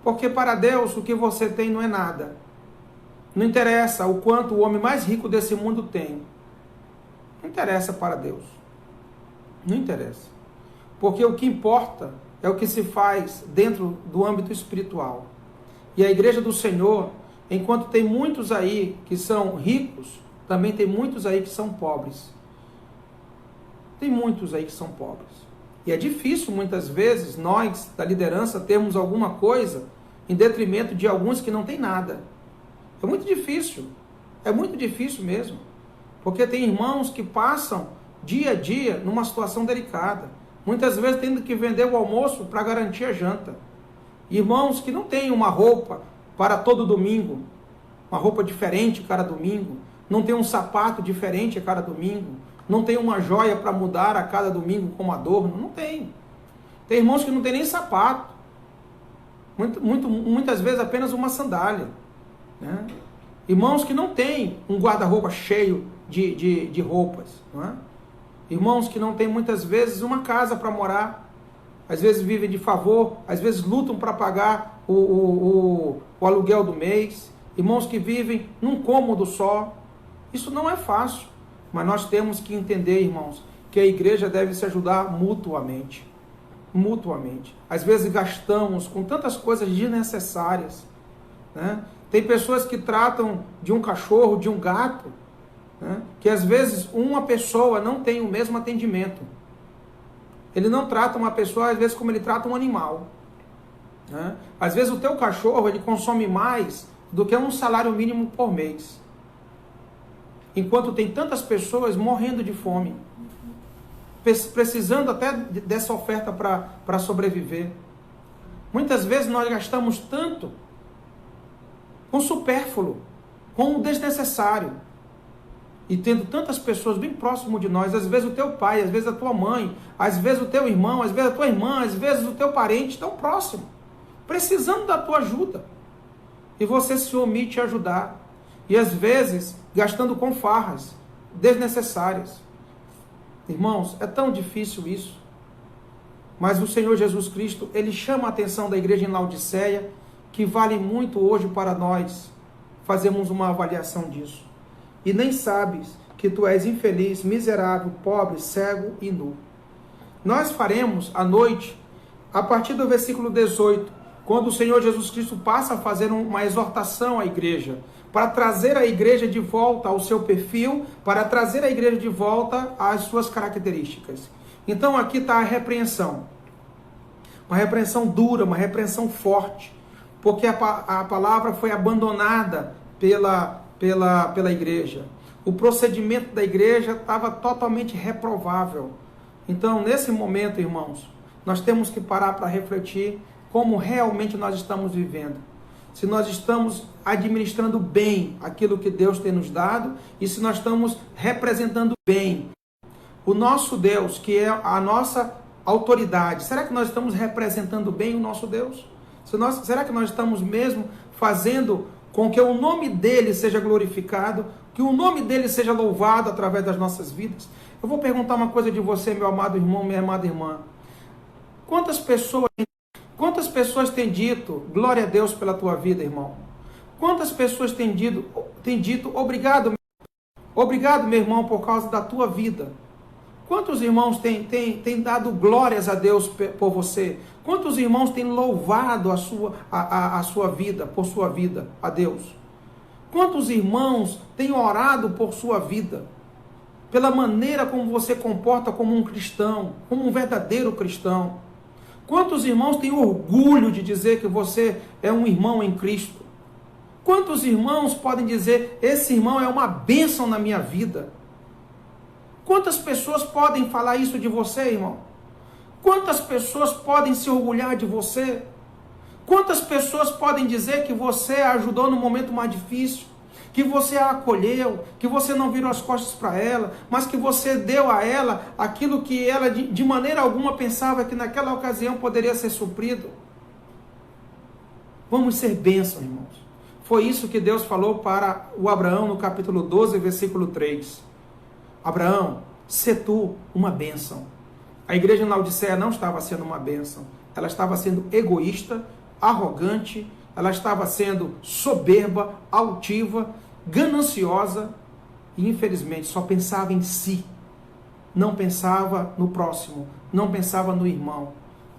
A: porque para Deus o que você tem não é nada. Não interessa o quanto o homem mais rico desse mundo tem. Não interessa para Deus. Não interessa. Porque o que importa é o que se faz dentro do âmbito espiritual. E a igreja do Senhor, enquanto tem muitos aí que são ricos, também tem muitos aí que são pobres. Tem muitos aí que são pobres. E é difícil, muitas vezes, nós, da liderança, termos alguma coisa em detrimento de alguns que não têm nada. É muito difícil. É muito difícil mesmo. Porque tem irmãos que passam dia a dia numa situação delicada. Muitas vezes tendo que vender o almoço para garantir a janta. Irmãos que não têm uma roupa para todo domingo. Uma roupa diferente cada domingo. Não tem um sapato diferente a cada domingo. Não tem uma joia para mudar a cada domingo como adorno. Não tem. Tem irmãos que não tem nem sapato. Muitas vezes apenas uma sandália. Né? Irmãos que não têm um guarda-roupa cheio de roupas. Não é? Irmãos que não têm muitas vezes uma casa para morar. Às vezes vivem de favor. Às vezes lutam para pagar o aluguel do mês. Irmãos que vivem num cômodo só. Isso não é fácil. Mas nós temos que entender, irmãos, que a igreja deve se ajudar mutuamente. Mutuamente. Às vezes gastamos com tantas coisas desnecessárias. Né? Tem pessoas que tratam de um cachorro, de um gato, né? Que às vezes uma pessoa não tem o mesmo atendimento. Ele não trata uma pessoa, às vezes, como ele trata um animal. Né? Às vezes o teu cachorro ele consome mais do que um salário mínimo por mês. Enquanto tem tantas pessoas morrendo de fome, precisando até dessa oferta para sobreviver. Muitas vezes nós gastamos tanto com supérfluo, com o desnecessário. e tendo tantas pessoas bem próximo de nós, às vezes o teu pai, às vezes a tua mãe, às vezes o teu irmão, às vezes a tua irmã, às vezes o teu parente tão próximo, precisando da tua ajuda. E você se omite a ajudar. E às vezes gastando com farras desnecessárias. Irmãos, é tão difícil isso. Mas o Senhor Jesus Cristo, Ele chama a atenção da igreja em Laodiceia, que vale muito hoje para nós fazermos uma avaliação disso. E nem sabes que tu és infeliz, miserável, pobre, cego e nu. Nós faremos à noite, a partir do versículo 18, quando o Senhor Jesus Cristo passa a fazer uma exortação à igreja, para trazer a igreja de volta ao seu perfil, para trazer a igreja de volta às suas características. Então aqui está a repreensão. Uma repreensão dura, uma repreensão forte, porque a palavra foi abandonada pela igreja. O procedimento da igreja estava totalmente reprovável. Então, nesse momento, irmãos, nós temos que parar para refletir como realmente nós estamos vivendo. Se nós estamos administrando bem aquilo que Deus tem nos dado e se nós estamos representando bem o nosso Deus, que é a nossa autoridade. Será que nós estamos representando bem o nosso Deus? Será que nós estamos mesmo fazendo com que o nome dele seja glorificado, que o nome dele seja louvado através das nossas vidas? Eu vou perguntar uma coisa de você, meu amado irmão, minha amada irmã. Quantas pessoas têm dito glória a Deus pela tua vida, irmão? Quantas pessoas têm dito obrigado, meu irmão, por causa da tua vida? Quantos irmãos têm dado glórias a Deus por você? Quantos irmãos têm louvado a sua vida, por sua vida, a Deus? Quantos irmãos têm orado por sua vida? Pela maneira como você comporta como um cristão, como um verdadeiro cristão. Quantos irmãos têm orgulho de dizer que você é um irmão em Cristo? Quantos irmãos podem dizer, esse irmão é uma bênção na minha vida? Quantas pessoas podem falar isso de você, irmão? Quantas pessoas podem se orgulhar de você? Quantas pessoas podem dizer que você a ajudou no momento mais difícil? Que você a acolheu, que você não virou as costas para ela, mas que você deu a ela aquilo que ela de maneira alguma pensava que naquela ocasião poderia ser suprido? Vamos ser bênçãos, irmãos. Foi isso que Deus falou para o Abraão no capítulo 12, versículo 3. Abraão, sê tu uma bênção. A igreja em Laodiceia não estava sendo uma bênção. Ela estava sendo egoísta, arrogante, ela estava sendo soberba, altiva, gananciosa e, infelizmente, só pensava em si. Não pensava no próximo, não pensava no irmão.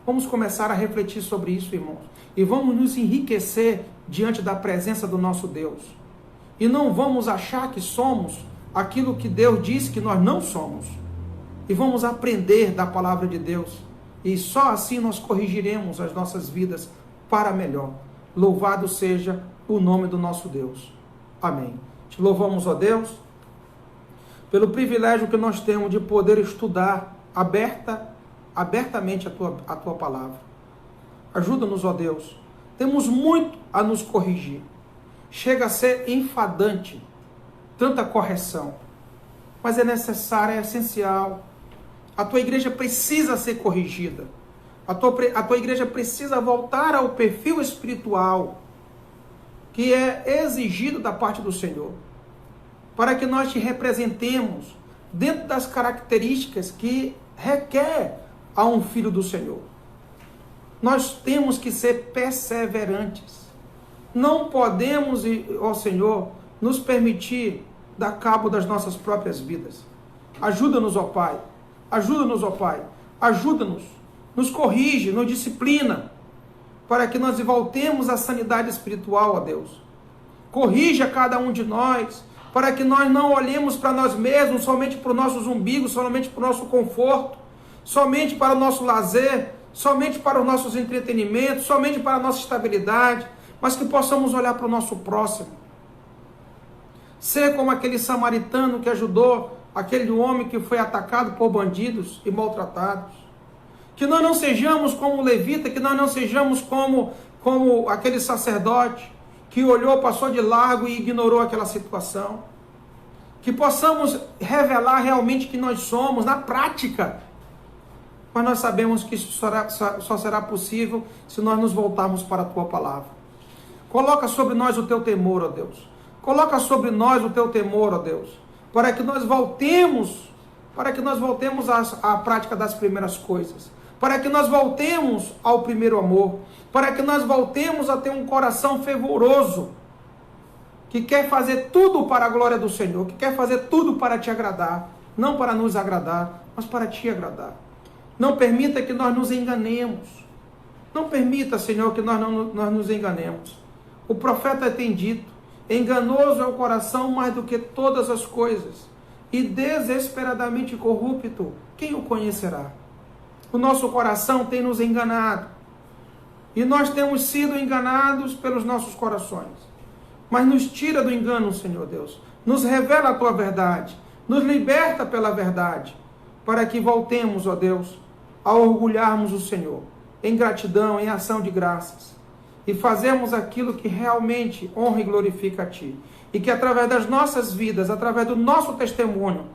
A: Vamos começar a refletir sobre isso, irmãos. E vamos nos enriquecer diante da presença do nosso Deus. E não vamos achar que somos aquilo que Deus disse que nós não somos. E vamos aprender da palavra de Deus. E só assim nós corrigiremos as nossas vidas para melhor. Louvado seja o nome do nosso Deus. Amém. Te louvamos, ó Deus, pelo privilégio que nós temos de poder estudar abertamente a tua palavra. Ajuda-nos, ó Deus. Temos muito a nos corrigir. Chega a ser enfadante tanta correção, mas é necessário, é essencial. A tua igreja precisa ser corrigida. A tua igreja precisa voltar ao perfil espiritual que é exigido da parte do Senhor, para que nós te representemos dentro das características que requer a um filho do Senhor. Nós temos que ser perseverantes. Não podemos, ó Senhor, nos permitir dar cabo das nossas próprias vidas. Ajuda-nos, ó Pai. Ajuda-nos, ó Pai. Ajuda-nos. Nos corrige, nos disciplina, para que nós voltemos à sanidade espiritual, ó Deus. Corrija cada um de nós, para que nós não olhemos para nós mesmos, somente para os nossos umbigos, somente para o nosso conforto, somente para o nosso lazer, somente para os nossos entretenimentos, somente para a nossa estabilidade, mas que possamos olhar para o nosso próximo. Ser como aquele samaritano que ajudou aquele homem que foi atacado por bandidos e maltratados. Que nós não sejamos como o levita, que nós não sejamos como aquele sacerdote que olhou, passou de largo e ignorou aquela situação. que possamos revelar realmente que nós somos na prática. Mas nós sabemos que isso só será possível se nós nos voltarmos para a Tua palavra. Coloca sobre nós o Teu temor, ó Deus. Coloca sobre nós o Teu temor, ó Deus, para que nós voltemos à prática das primeiras coisas, para que nós voltemos ao primeiro amor, para que nós voltemos a ter um coração fervoroso, que quer fazer tudo para a glória do Senhor, que quer fazer tudo para Te agradar, não para nos agradar, mas para Te agradar. Não permita que nós nos enganemos. Não permita, Senhor, que nós nos enganemos. O profeta tem dito: enganoso é o coração mais do que todas as coisas, e desesperadamente corrupto, quem o conhecerá? O nosso coração tem nos enganado, e nós temos sido enganados pelos nossos corações. Mas nos tira do engano, Senhor Deus. Nos revela a Tua verdade, nos liberta pela verdade, para que voltemos, ó Deus, a orgulharmos o Senhor, em gratidão, em ação de graças, e fazermos aquilo que realmente honra e glorifica a Ti. E que através das nossas vidas, através do nosso testemunho,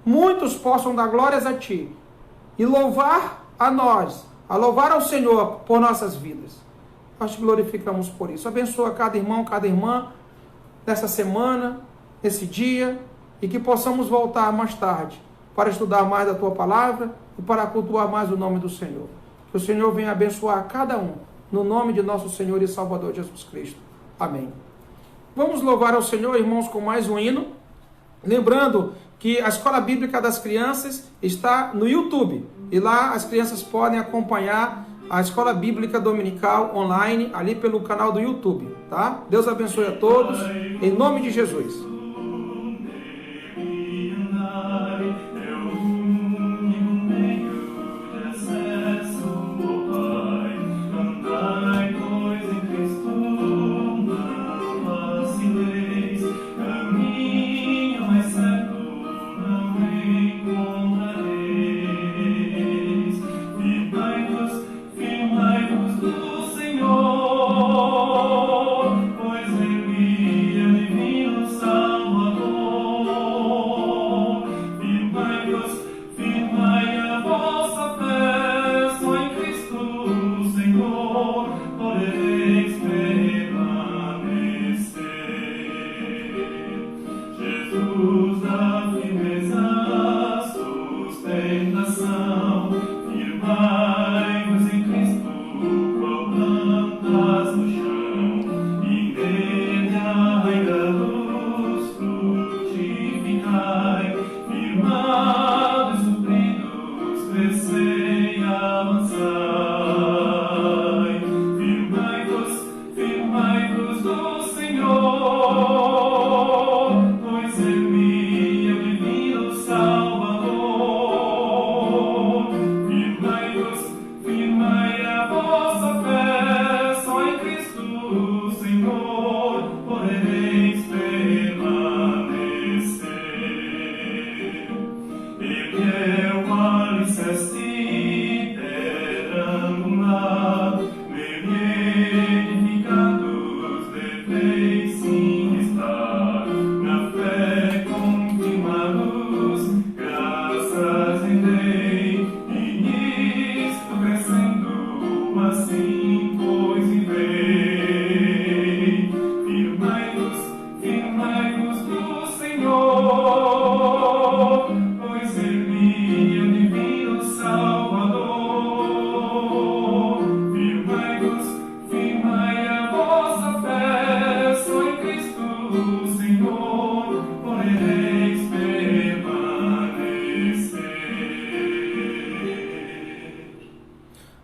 A: muitos possam dar glórias a Ti e louvar a nós, a louvar ao Senhor por nossas vidas. Nós Te glorificamos por isso. Abençoa cada irmão, cada irmã nessa semana, nesse dia, e que possamos voltar mais tarde para estudar mais a Tua palavra e para cultuar mais o nome do Senhor. Que o Senhor venha abençoar cada um, no nome de nosso Senhor e Salvador Jesus Cristo. Amém. Vamos louvar ao Senhor, irmãos, com mais um hino. Lembrando que a Escola Bíblica das Crianças está no YouTube. E lá as crianças podem acompanhar a Escola Bíblica Dominical online, ali pelo canal do YouTube. Tá? Deus abençoe a todos, em nome de Jesus.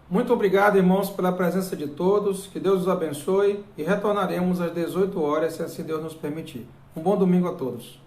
A: Muito obrigado, irmãos, pela presença de todos. Que Deus os abençoe e retornaremos às 18 horas, se assim Deus nos permitir. Um bom domingo a todos.